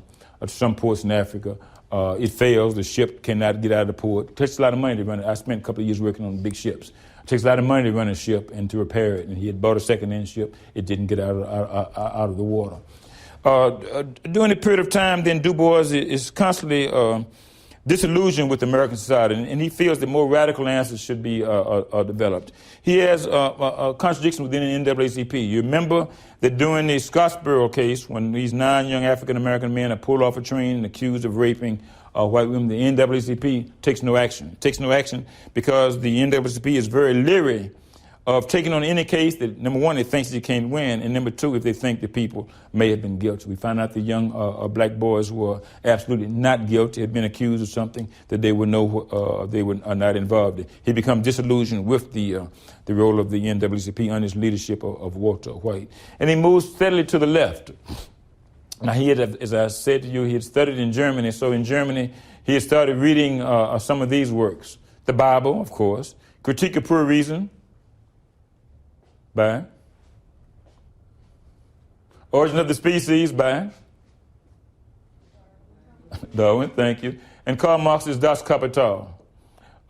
some ports in Africa. It fails. The ship cannot get out of the port. It takes a lot of money to run it. I spent a couple of years working on big ships. It takes a lot of money to run a ship and to repair it. And he had bought a second-hand ship. It didn't get out of the water. During the period of time, then Du Bois is constantly disillusioned with American society, and he feels that more radical answers should be developed. He has a contradiction within the NAACP. You remember that during the Scottsboro case, when these 9 young African-American men are pulled off a train and accused of raping white women, the NAACP takes no action. It takes no action because the NAACP is very leery of taking on any case that, number one, it thinks it can't win, and number two, if they think the people may have been guilty. We found out the young black boys were absolutely not guilty, had been accused of something that they were not involved in. He becomes disillusioned with the role of the NAACP under his leadership of Walter White. And he moves steadily to the left. Now, he had, as I said to you, he had studied in Germany, so in Germany, he had started reading some of these works. The Bible, of course, Critique of Pure Reason, by Origin of the Species by Darwin, thank you, and Karl Marx's Das Kapital.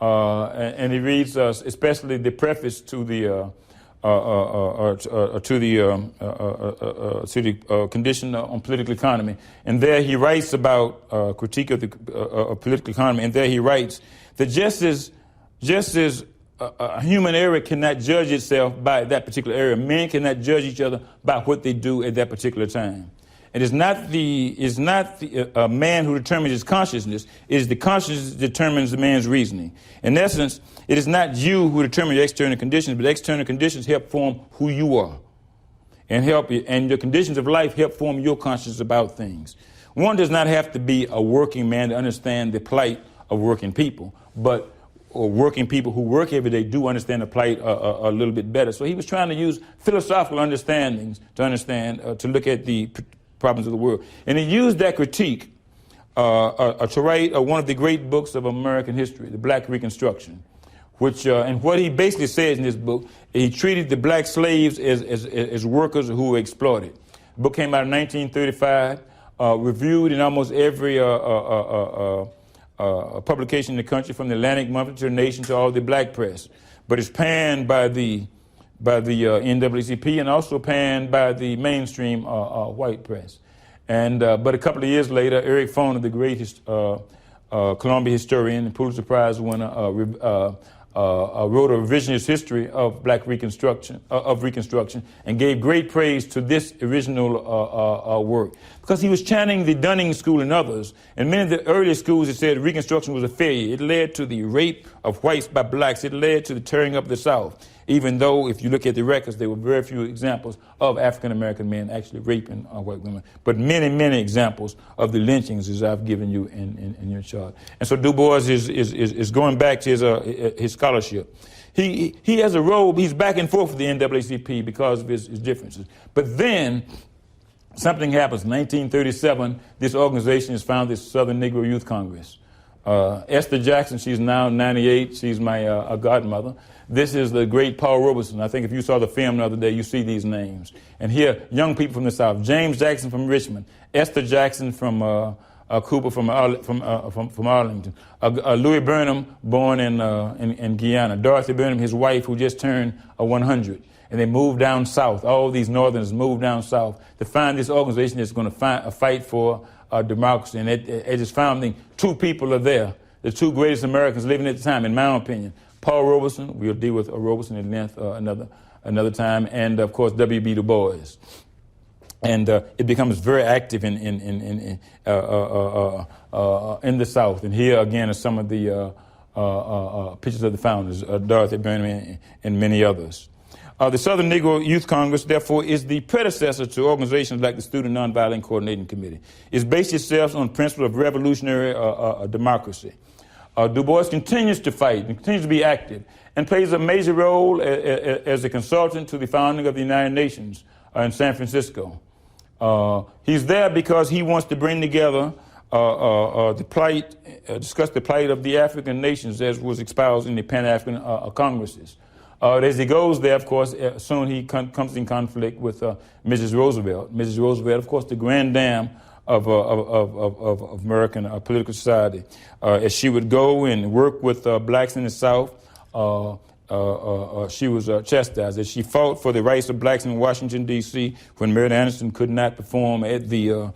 And he reads especially the preface to the condition on political economy. And there he writes about critique of the political economy, and there he writes that just as a human area cannot judge itself by that particular area. Men cannot judge each other by what they do at that particular time. It is not the man who determines his consciousness. It is the consciousness that determines the man's reasoning. In essence, it is not you who determine your external conditions, but external conditions help form who you are, and your conditions of life help form your consciousness about things. One does not have to be a working man to understand the plight of working people, but working people who work every day do understand the plight a little bit better. So he was trying to use philosophical understandings to look at the problems of the world. And he used that critique to write one of the great books of American history, The Black Reconstruction, which, and what he basically says in this book, he treated the black slaves as workers who were exploited. The book came out in 1935, reviewed in almost every publication in the country, from the Atlantic Monthly to the Nation to all the black press, but it's panned by the NAACP and also panned by the mainstream white press. And but a couple of years later, Eric Foner, the great Columbia historian and Pulitzer Prize winner, wrote a revisionist history of black Reconstruction, and gave great praise to this original work, because he was channeling the Dunning School and others. And many of the earlier schools had said Reconstruction was a failure. It led to the rape of whites by blacks. It led to the tearing up of the South, even though if you look at the records, there were very few examples of African-American men actually raping white women, but many, many examples of the lynchings, as I've given you in your chart. And so Du Bois is going back to his scholarship. He has a role. He's back and forth with the NAACP because of his differences. But then something happens. In 1937, this organization is founded, the Southern Negro Youth Congress. Esther Jackson, she's now 98. She's my godmother. This is the great Paul Robeson. I think if you saw the film the other day, you see these names. And here, young people from the South. James Jackson from Richmond. Esther Jackson from Cooper from Arlington. Louis Burnham, born in Guyana. Dorothy Burnham, his wife, who just turned 100. And they moved down south. All these Northerners moved down south to find this organization that's going to fight for democracy. And at its founding, two people are there, the two greatest Americans living at the time, in my opinion. Paul Robeson, we'll deal with Robeson at length another time, and of course W.B. Du Bois. And it becomes very active in the South. And here again are some of the pictures of the founders, Dorothy Burnham and many others. The Southern Negro Youth Congress, therefore, is the predecessor to organizations like the Student Nonviolent Coordinating Committee. It's based itself on the principle of revolutionary democracy. Du Bois continues to fight, and continues to be active, and plays a major role as a consultant to the founding of the United Nations in San Francisco. He's there because he wants to bring together discuss the plight of the African nations as was espoused in the Pan-African Congresses. As he goes there, of course, soon he comes in conflict with Mrs. Roosevelt. Mrs. Roosevelt, of course, the grand dame of American political society. As she would go and work with blacks in the South, she was chastised. As she fought for the rights of blacks in Washington, D.C., when Mary Anderson could not perform at the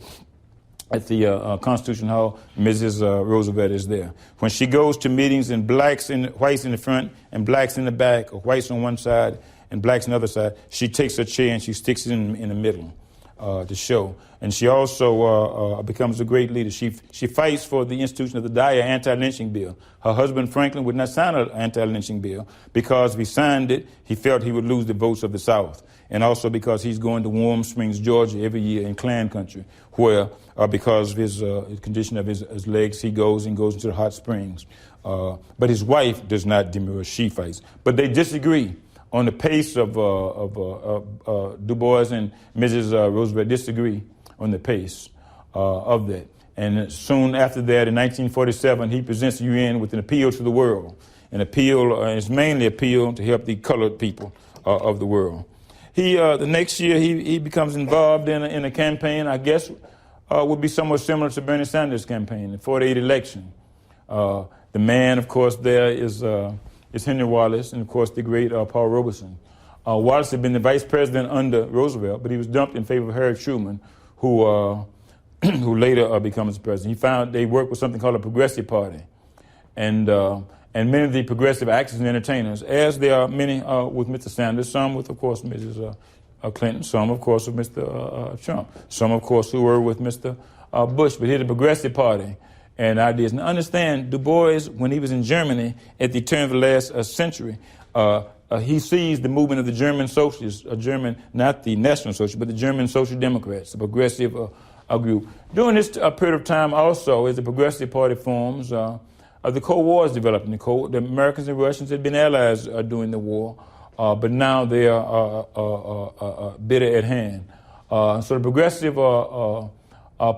Constitution Hall, Mrs. Roosevelt is there. When she goes to meetings and whites in the front and blacks in the back, or whites on one side and blacks on the other side, she takes her chair and she sticks it in the middle to show. And she also becomes a great leader. She fights for the institution of the Dyer anti-lynching bill. Her husband, Franklin, would not sign an anti-lynching bill because if he signed it, he felt he would lose the votes of the South. And also because he's going to Warm Springs, Georgia every year in Klan country, where because of his condition of his legs, he goes into the hot springs. But his wife does not demur. She fights. But they disagree on the pace of Du Bois and Mrs. Roosevelt disagree on the pace of that. And soon after that, in 1947, he presents the UN with an appeal to the world. An appeal is mainly appeal to help the colored people of the world. The next year, he becomes involved in a campaign, I guess, would be somewhat similar to Bernie Sanders' campaign, the 48 election. The man, of course, there is Henry Wallace, and of course, the great Paul Robeson. Wallace had been the vice president under Roosevelt, but he was dumped in favor of Harry Truman, who later becomes president. They worked with something called a Progressive Party, and many of the progressive actors and entertainers, as there are many with Mr. Sanders, some with, of course, Mrs. Clinton, some, of course, with Mr. Trump, some, of course, who were with Mr. Bush, but here the Progressive Party and ideas. And understand, Du Bois, when he was in Germany at the turn of the last century, he sees the movement of the German socialists, not the National Socialists, but the German Social Democrats, the progressive group. During this period of time also, as the Progressive Party forms, the Cold War is developing. The Americans and Russians had been allies during the war, but now they are bitter at hand. So the Progressive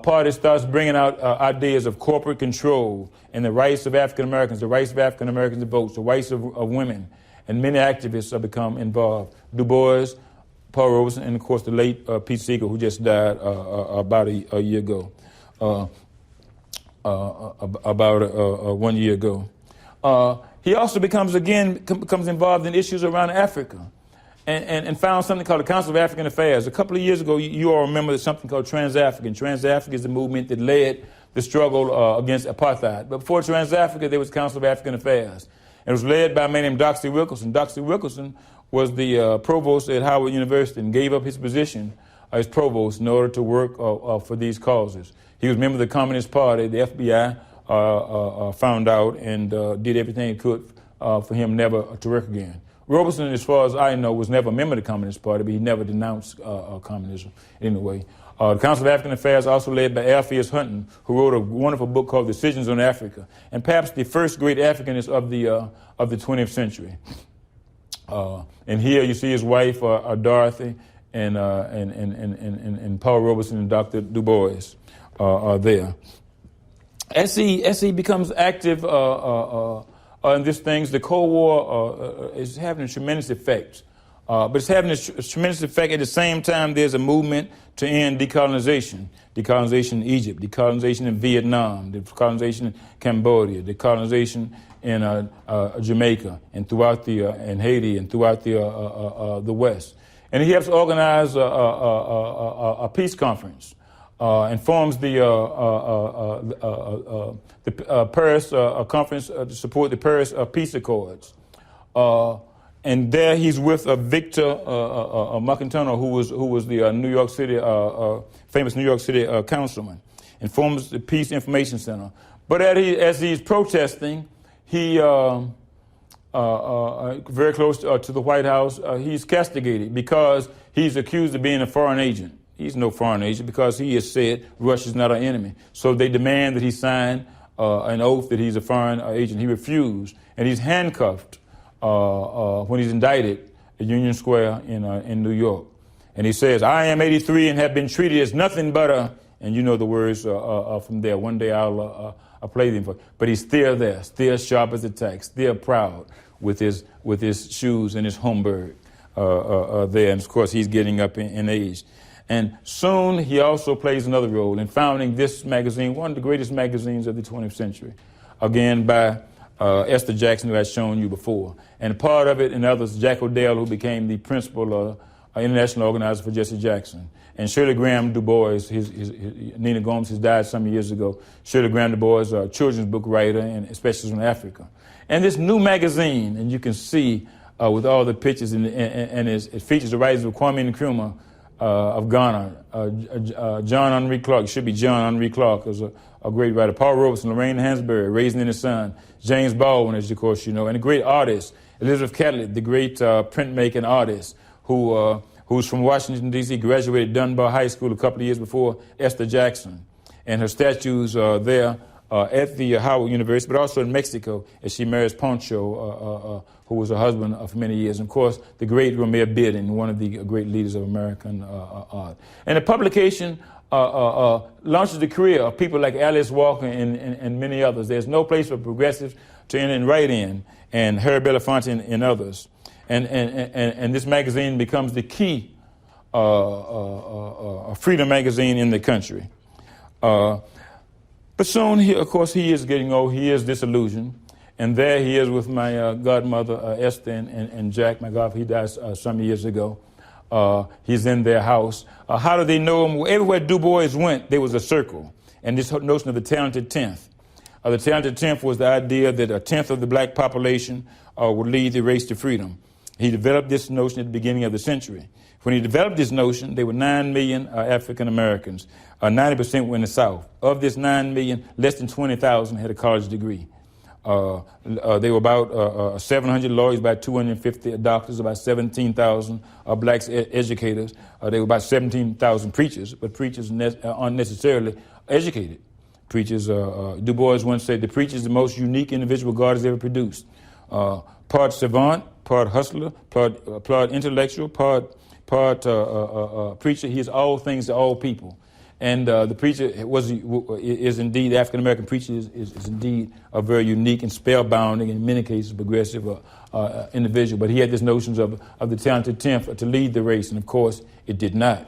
Party starts bringing out ideas of corporate control and the rights of African Americans, the rights of African Americans to vote, the rights of women, and many activists have become involved. Du Bois, Paul Robeson, and of course the late Pete Seeger, who just died about a year ago. About 1 year ago. He also becomes involved in issues around Africa and found something called the Council of African Affairs. A couple of years ago, you all remember there's something called Trans-African. Trans-Africa is the movement that led the struggle against apartheid. But before Trans-Africa, there was the Council of African Affairs. And it was led by a man named Doxey Wilkerson. Doxey Wilkerson was the provost at Howard University and gave up his position as provost in order to work for these causes. He was a member of the Communist Party. The FBI found out and did everything it could for him never to work again. Robeson, as far as I know, was never a member of the Communist Party, but he never denounced communism anyway. The Council of African Affairs, also led by Alpheus Hunton, who wrote a wonderful book called Decisions on Africa, and perhaps the first great Africanist of the 20th century. And here you see his wife, Dorothy, and Paul Robeson and Dr. Du Bois are there. As he becomes active in these things, the Cold War is having a tremendous effect. But it's having a tremendous effect. At the same time, there's a movement to end decolonization. Decolonization in Egypt, decolonization in Vietnam, decolonization in Cambodia, decolonization in Jamaica, and throughout in Haiti, and throughout the West. And he helps organize a peace conference and forms the Paris conference to support the Paris Peace Accords. And there he's with Victor Macantano, who was the New York City famous New York City councilman, and forms the Peace Information Center. But as he's protesting, he very close to the White House, he's castigated because he's accused of being a foreign agent. He's no foreign agent because he has said Russia's not our enemy. So they demand that he sign an oath that he's a foreign agent. He refused, and he's handcuffed when he's indicted at Union Square in New York. And he says, "I am 83 and have been treated as nothing but a," and you know the words from there. One day I'll play them for you. But he's still there, still sharp as a tack, still proud with his shoes and his Homburg there. And of course he's getting up in age. And soon he also plays another role in founding this magazine, one of the greatest magazines of the 20th century, again by Esther Jackson, who I've shown you before. And part of it, and others, Jack O'Dell, who became the principal international organizer for Jesse Jackson. And Shirley Graham Du Bois, Nina Gomes has died some years ago. Shirley Graham Du Bois, a children's book writer, and especially from Africa. And this new magazine, and you can see with all the pictures, and it features the writings of Kwame Nkrumah of Ghana, John Henry Clark, it should be John Henry Clark, was a great writer, Paul Robeson, Lorraine Hansberry, Raisin in the Sun, James Baldwin, as of course you know, and a great artist, Elizabeth Catlett, the great printmaking artist, who's from Washington, D.C., graduated Dunbar High School a couple of years before Esther Jackson. And her statues are there at the Howard University, but also in Mexico, as she marries Poncho, who was her husband for many years. And, of course, the great Romare Bearden, one of the great leaders of American art. And the publication launches the career of people like Alice Walker and many others. There's no place for progressives to enter and write in, and Harry Belafonte and others. And this magazine becomes the key freedom magazine in the country. But soon, of course, he is getting old. He is disillusioned. And there he is with my godmother, Esther, and Jack, my godfather. He died some years ago. He's in their house. How do they know him? Everywhere Du Bois went, there was a circle. And this notion of the talented tenth. The talented tenth was the idea that a tenth of the black population would lead the race to freedom. He developed this notion at the beginning of the century. When he developed this notion, there were 9 million African Americans. 90% were in the South. Of this 9 million, less than 20,000 had a college degree. There were about 700 lawyers, about 250 doctors, about 17,000 black educators. There were about 17,000 preachers, but preachers aren't necessarily educated. Preachers, Du Bois once said, the preacher is the most unique individual God has ever produced. Part savant, part hustler, part intellectual, part preacher. He is all things to all people. And the preacher is indeed, the African-American preacher is indeed a very unique and spellbinding, in many cases, progressive individual. But he had this notions of the talented tenth to lead the race, and of course, it did not.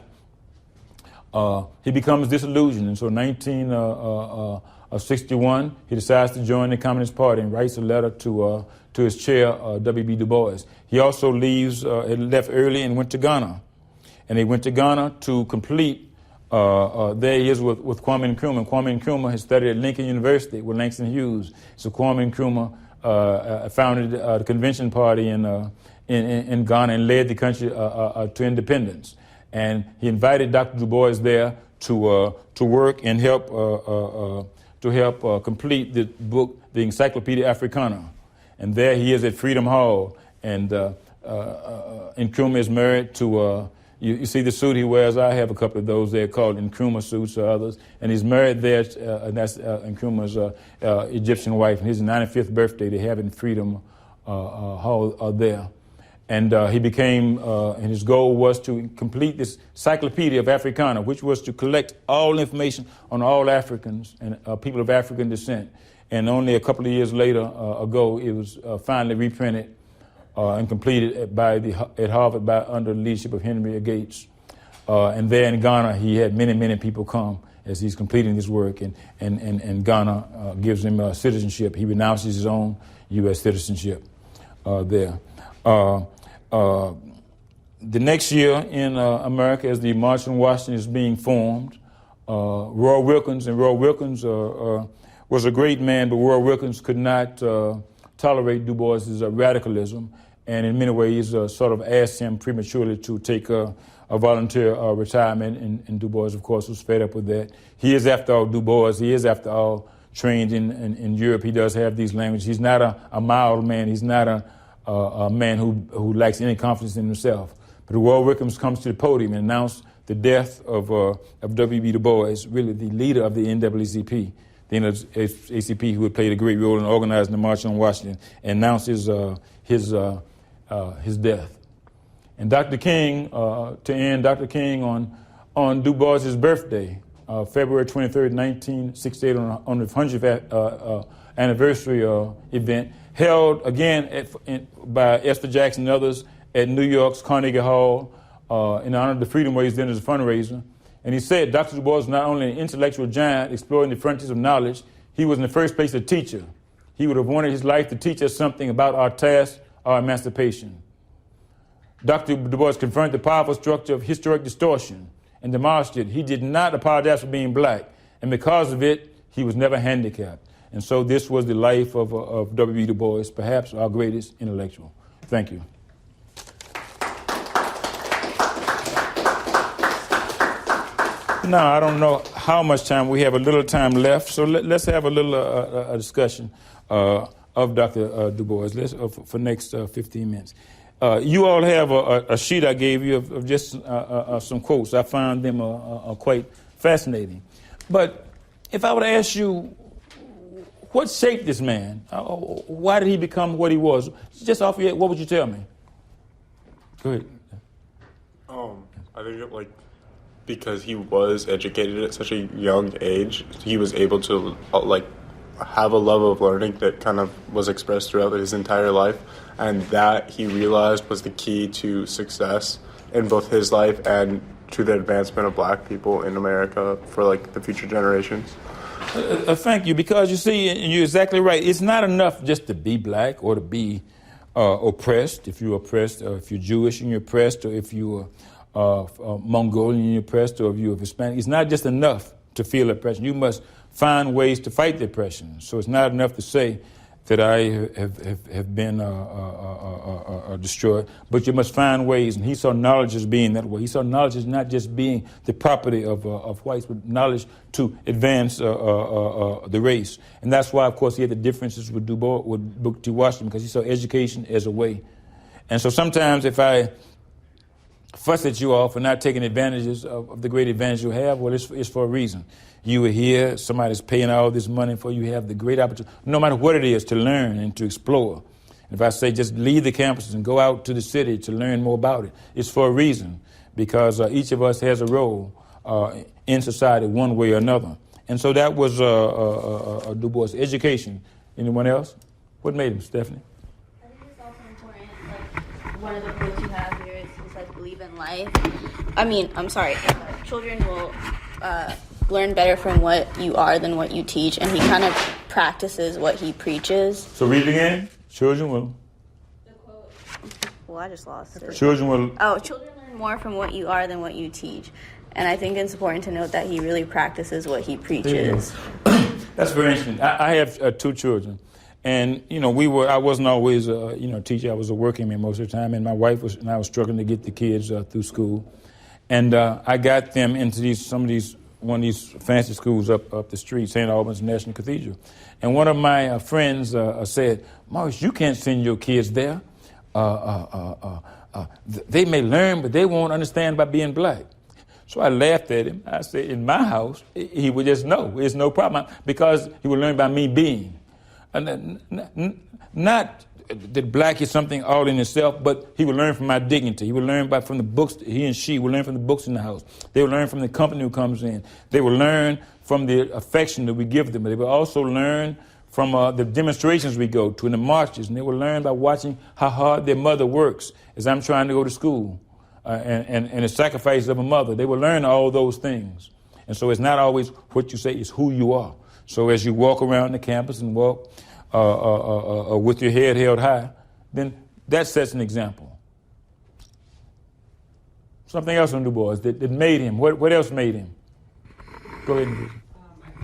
He becomes disillusioned, and so in 1961, he decides to join the Communist Party and writes a letter to his chair, W.B. Du Bois. He also left early and went to Ghana. And he went to Ghana to complete. There he is with Kwame Nkrumah. Kwame Nkrumah has studied at Lincoln University with Langston Hughes. So Kwame Nkrumah founded the Convention Party in Ghana and led the country to independence. And he invited Dr. Du Bois there to work and help complete the book, the Encyclopedia Africana. And there he is at Freedom Hall, and Nkrumah is married to. You see the suit he wears. I have a couple of those there called Nkrumah suits or others. And he's married there, and that's Nkrumah's Egyptian wife. And his 95th birthday, they have in Freedom Hall there. And he became, and his goal was to complete this Encyclopedia of Africana, which was to collect all information on all Africans and people of African descent. And only a couple of years later ago, it was finally reprinted and completed at Harvard under the leadership of Henry Gates. And there in Ghana, he had many, many people come as he's completing his work, and Ghana gives him citizenship. He renounces his own U.S. citizenship there. The next year in America, as the March on Washington is being formed, Roy Wilkins was a great man, but Roy Wilkins could not tolerate Du Bois's radicalism, and in many ways sort of asked him prematurely to take a volunteer retirement, and Du Bois, of course, was fed up with that. He is, after all, Du Bois. He is, after all, trained in Europe. He does have these languages. He's not a mild man. He's not a man who lacks any confidence in himself. But Roy Wilkins comes to the podium and announced the death of W.B. Du Bois, really the leader of the NAACP. The NAACP, who had played a great role in organizing the March on Washington, announces his death. And Dr. King, Dr. King on Du Bois's birthday, February 23rd, 1968, on the 100th anniversary event, held again by Esther Jackson and others at New York's Carnegie Hall, in honor of the Freedom Ways then as a fundraiser. And he said Dr. Du Bois was not only an intellectual giant exploring the frontiers of knowledge, he was in the first place a teacher. He would have wanted his life to teach us something about our task, our emancipation. Dr. Du Bois confronted the powerful structure of historic distortion and demolished it. He did not apologize for being black, and because of it, he was never handicapped. And so this was the life of W.E. Du Bois, perhaps our greatest intellectual. Thank you. Now, I don't know how much time we have. A little time left, so let's have a little a discussion of Dr. Du Bois for next 15 minutes. You all have a sheet I gave you of just some quotes. I found them quite fascinating. But if I were to ask you, what shaped this man? Why did he become what he was? Just off your head, what would you tell me? Go ahead. I think because he was educated at such a young age, he was able to have a love of learning that kind of was expressed throughout his entire life, and that he realized was the key to success in both his life and to the advancement of black people in America for the future generations. Thank you, because you see, and you're exactly right, it's not enough just to be black or to be oppressed. If you're oppressed, or if you're Jewish and you're oppressed, or if you're Mongolian and you're oppressed, or if you're Hispanic, it's not just enough to feel oppression. You must find ways to fight the oppression. So it's not enough to say that I have been destroyed, but you must find ways. And he saw knowledge as being that way. He saw knowledge as not just being the property of whites, but knowledge to advance the race. And that's why, of course, he had the differences with Booker T. Washington, because he saw education as a way. And so sometimes if I fuss at you all for not taking advantages of the great advantage you have, well, it's for a reason. You were here, somebody's paying all this money for you, have the great opportunity, no matter what it is, to learn and to explore. And if I say just leave the campuses and go out to the city to learn more about it, it's for a reason, because each of us has a role in society one way or another. And so that was Du Bois' education. Anyone else? What made him, Stephanie? I think it's also important, one of the quotes you have here is, he says, believe in life. Children will learn better from what you are than what you teach, and he kind of practices what he preaches. So read it again. Children will. The quote. Well, I just lost it. Children will. Children learn more from what you are than what you teach. And I think it's important to note that he really practices what he preaches. That's very interesting. I have two children. And, I wasn't always a teacher. I was a working man most of the time. And my wife and I was struggling to get the kids through school. And I got them into one of these fancy schools up the street, St. Albans National Cathedral. And one of my friends said, Maurice, you can't send your kids there. They may learn, but they won't understand by being black. So I laughed at him. I said, in my house, he would just know. It's no problem, because he would learn by me being. Not that black is something all in itself, but he would learn from my dignity. He would learn from the books. He and she would learn from the books in the house. They would learn from the company who comes in. They would learn from the affection that we give them. But they would also learn from the demonstrations we go to and the marches. And they would learn by watching how hard their mother works as I'm trying to go to school and the sacrifice of a mother. They would learn all those things. And so it's not always what you say, it's who you are. So as you walk around the campus and walk with your head held high, then that sets an example. Something else on Du Bois that made him. What else made him? Go ahead.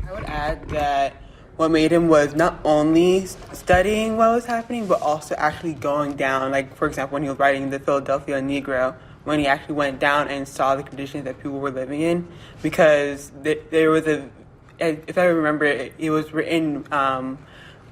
I would add that what made him was not only studying what was happening, but also actually going down. Like, for example, when he was writing The Philadelphia Negro, when he actually went down and saw the conditions that people were living in, because there was if I remember, it was written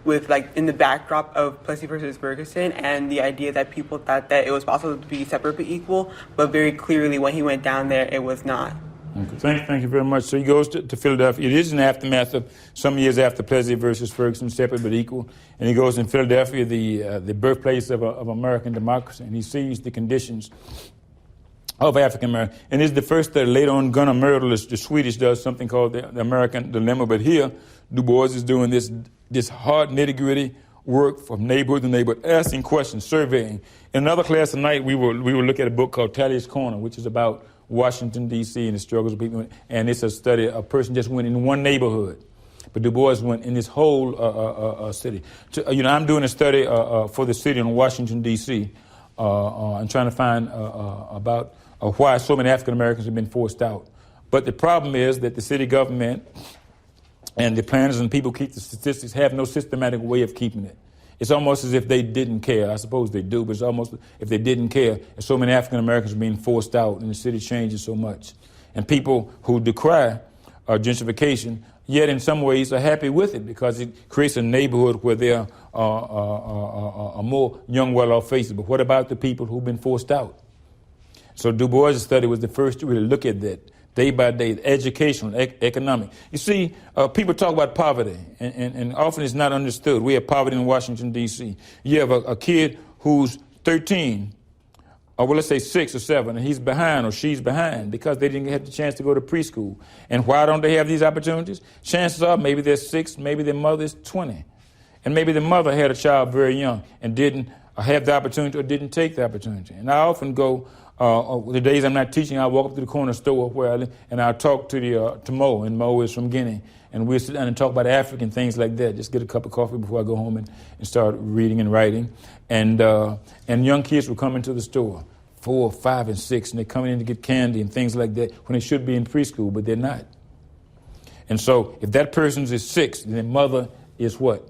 with in the backdrop of Plessy versus Ferguson, and the idea that people thought that it was possible to be separate but equal, but very clearly when he went down there, it was not. Okay. Thank you very much. So he goes to Philadelphia. It is an aftermath of some years after Plessy versus Ferguson, separate but equal, and he goes in Philadelphia, the birthplace of American democracy, and he sees the conditions of African American. And it's the first that later on Gunnar Myrdal, the Swedish, does something called the American Dilemma. But here, Du Bois is doing this hard nitty-gritty work from neighborhood to neighborhood, asking questions, surveying. In another class tonight, we will look at a book called Tally's Corner, which is about Washington, D.C. and the struggles of people. And it's a study, a person just went in one neighborhood. But Du Bois went in this whole city. I'm doing a study for the city in Washington, D.C., and trying to find about why so many African Americans have been forced out. But the problem is that the city government and the planners and people keep the statistics have no systematic way of keeping it. It's almost as if they didn't care. I suppose they do, but it's almost if they didn't care. And so many African Americans are being forced out, and the city changes so much. And people who decry gentrification, yet in some ways are happy with it because it creates a neighborhood where there are more young, well-off faces. But what about the people who've been forced out? So Du Bois' study was the first to really look at that, day by day, educational, economic. You see, people talk about poverty, and often it's not understood. We have poverty in Washington, D.C. You have a kid who's 13, or let's say 6 or 7, and he's behind or she's behind because they didn't have the chance to go to preschool. And why don't they have these opportunities? Chances are maybe they're 6, maybe their mother is 20. And maybe the mother had a child very young and didn't have the opportunity or didn't take the opportunity. And I often go, the days I'm not teaching, I walk up to the corner store where I live, and I'll talk to Mo, and Mo is from Guinea. And we'll sit down and talk about African things like that, just get a cup of coffee before I go home and start reading and writing. And young kids will come into the store, 4, 5, and 6, and they're coming in to get candy and things like that when they should be in preschool, but they're not. And so if that person is 6, then their mother is what?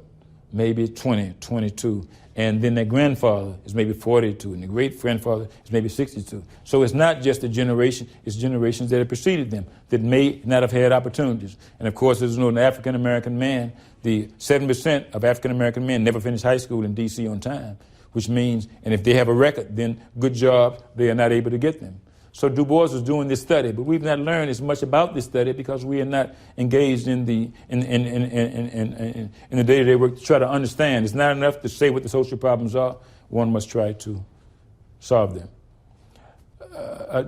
Maybe 20, 22. And then their grandfather is maybe 42, and their great-grandfather is maybe 62. So it's not just a generation, it's generations that have preceded them that may not have had opportunities. And of course, there's an African-American man, the 7% of African-American men never finish high school in D.C. on time, which means, and if they have a record, then good job, they are not able to get them. So Du Bois was doing this study, but we've not learned as much about this study because we are not engaged in the day-to-day work to try to understand. It's not enough to say what the social problems are. One must try to solve them.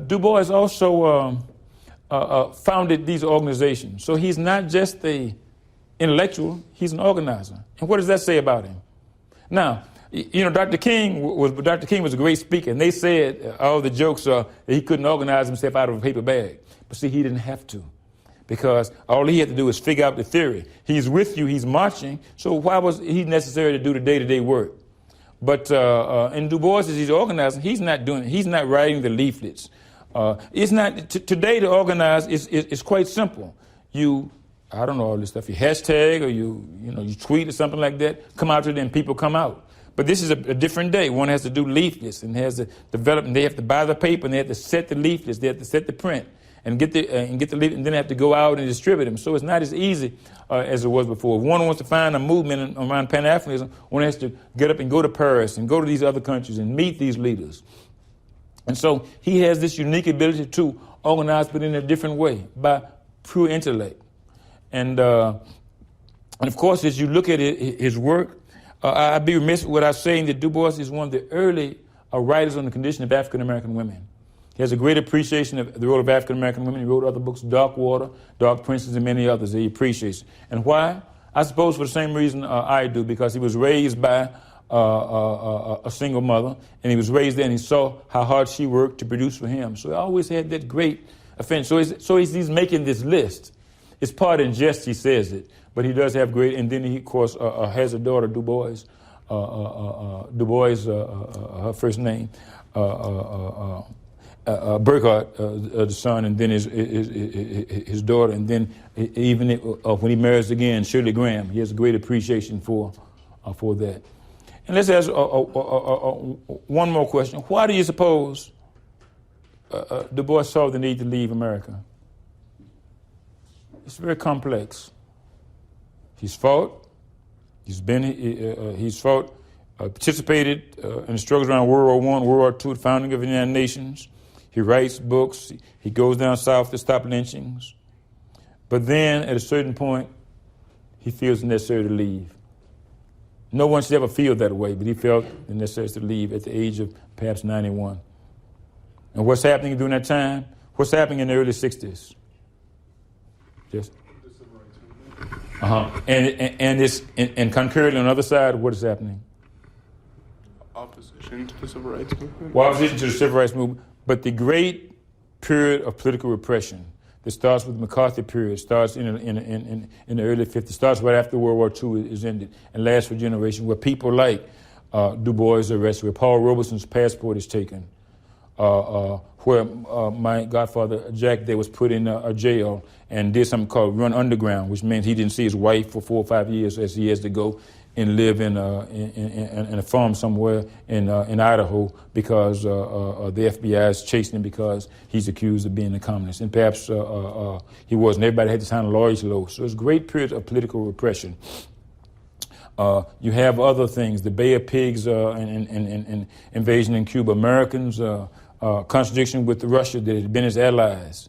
Du Bois also founded these organizations. So he's not just the intellectual, he's an organizer. And what does that say about him? Now, Dr. King was a great speaker, and they said all the jokes are that he couldn't organize himself out of a paper bag. But see, he didn't have to, because all he had to do was figure out the theory. He's with you, he's marching, so why was he necessary to do the day-to-day work? But in Du Bois, as he's organizing, he's not writing the leaflets. Today to organize is quite simple. I don't know all this stuff. You hashtag or you tweet or something like that. Come out to them, people come out. But this is a different day. One has to do leaflets and has to develop, and they have to buy the paper, and they have to set the leaflets, they have to set the print, and get the leaflet, and then have to go out and distribute them. So it's not as easy as it was before. If one wants to find a movement around Pan-Africanism, one has to get up and go to Paris and go to these other countries and meet these leaders. And so he has this unique ability to organize, but in a different way, by pure intellect. And of course, as you look at his work, I'd be remiss without saying that Du Bois is one of the early writers on the condition of African-American women. He has a great appreciation of the role of African-American women. He wrote other books, Dark Water, Dark Princes, and many others that he appreciates. And why? I suppose for the same reason I do, because he was raised by a single mother, and he was raised there, and he saw how hard she worked to produce for him. So he always had that great offense. So he's making this list. It's part in jest, he says it. But he does have great, and then he, of course, has a daughter, Du Bois, her first name, Burkhardt, the son, and then his daughter, and then even when he marries again, Shirley Graham, he has a great appreciation for that. And let's ask one more question. Why do you suppose Du Bois saw the need to leave America? It's very complex. He's fought. Participated in the struggles around World War I, World War II, the founding of the United Nations. He writes books. He goes down south to stop lynchings. But then, at a certain point, he feels it necessary to leave. No one should ever feel that way, but he felt it necessary to leave at the age of perhaps 91. And what's happening during that time? What's happening in the early 60s? Yes. And concurrently on the other side, what is happening? Opposition to the civil rights movement. Well, opposition to the civil rights movement, but the great period of political repression that starts with the McCarthy period, starts in the early 50s, starts right after World War II is ended, and lasts for generations, where people like Du Bois are arrested, where Paul Robeson's passport is taken, where my godfather Jack there was put in a jail and did something called run underground, which means he didn't see his wife for 4 or 5 years as he has to go and live in a farm somewhere in Idaho because the FBI is chasing him because he's accused of being a communist. And perhaps he wasn't. Everybody had to sign a lawyer's law. So it's a great period of political repression. You have other things, the Bay of Pigs and invasion in Cuba, Americans, contradiction with Russia that had been his allies,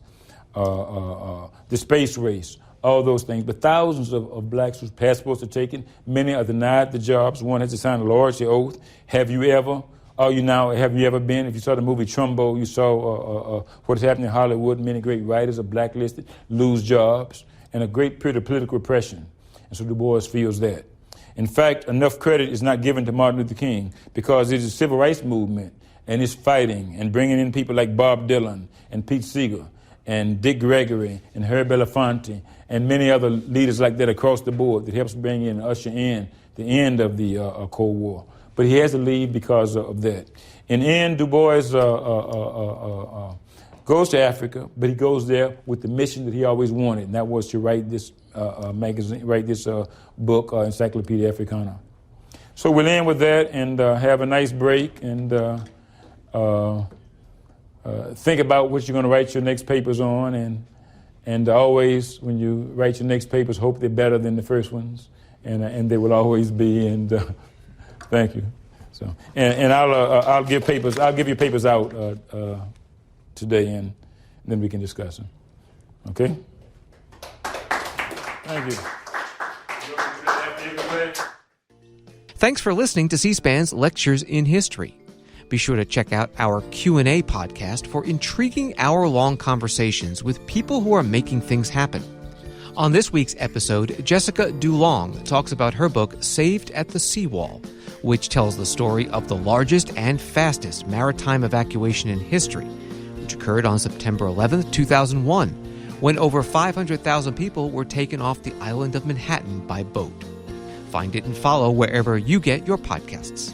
the space race, all those things. But thousands of blacks whose passports are taken, many are denied the jobs. One has to sign a loyalty oath. Have you ever been? If you saw the movie Trumbo, you saw what's happening in Hollywood. Many great writers are blacklisted, lose jobs, and a great period of political repression. And so Du Bois feels that. In fact, enough credit is not given to Martin Luther King because it is a civil rights movement and it's fighting and bringing in people like Bob Dylan and Pete Seeger and Dick Gregory and Herb Belafonte and many other leaders like that across the board that helps bring in and usher in the end of the Cold War. But he has to leave because of that. In the end, Du Bois goes to Africa, but he goes there with the mission that he always wanted, and that was to write this book, Encyclopedia Africana. So we'll end with that and have a nice break and think about what you're going to write your next papers on, and always, when you write your next papers, hope they're better than the first ones, and they will always be. And thank you. So, and I'll give you papers out today, and then we can discuss them. Okay. Thank you. Thanks for listening to C-SPAN's Lectures in History. Be sure to check out our Q&A podcast for intriguing hour-long conversations with people who are making things happen. On this week's episode, Jessica Dulong talks about her book, Saved at the Seawall, which tells the story of the largest and fastest maritime evacuation in history, which occurred on September 11, 2001, when over 500,000 people were taken off the island of Manhattan by boat. Find it and follow wherever you get your podcasts.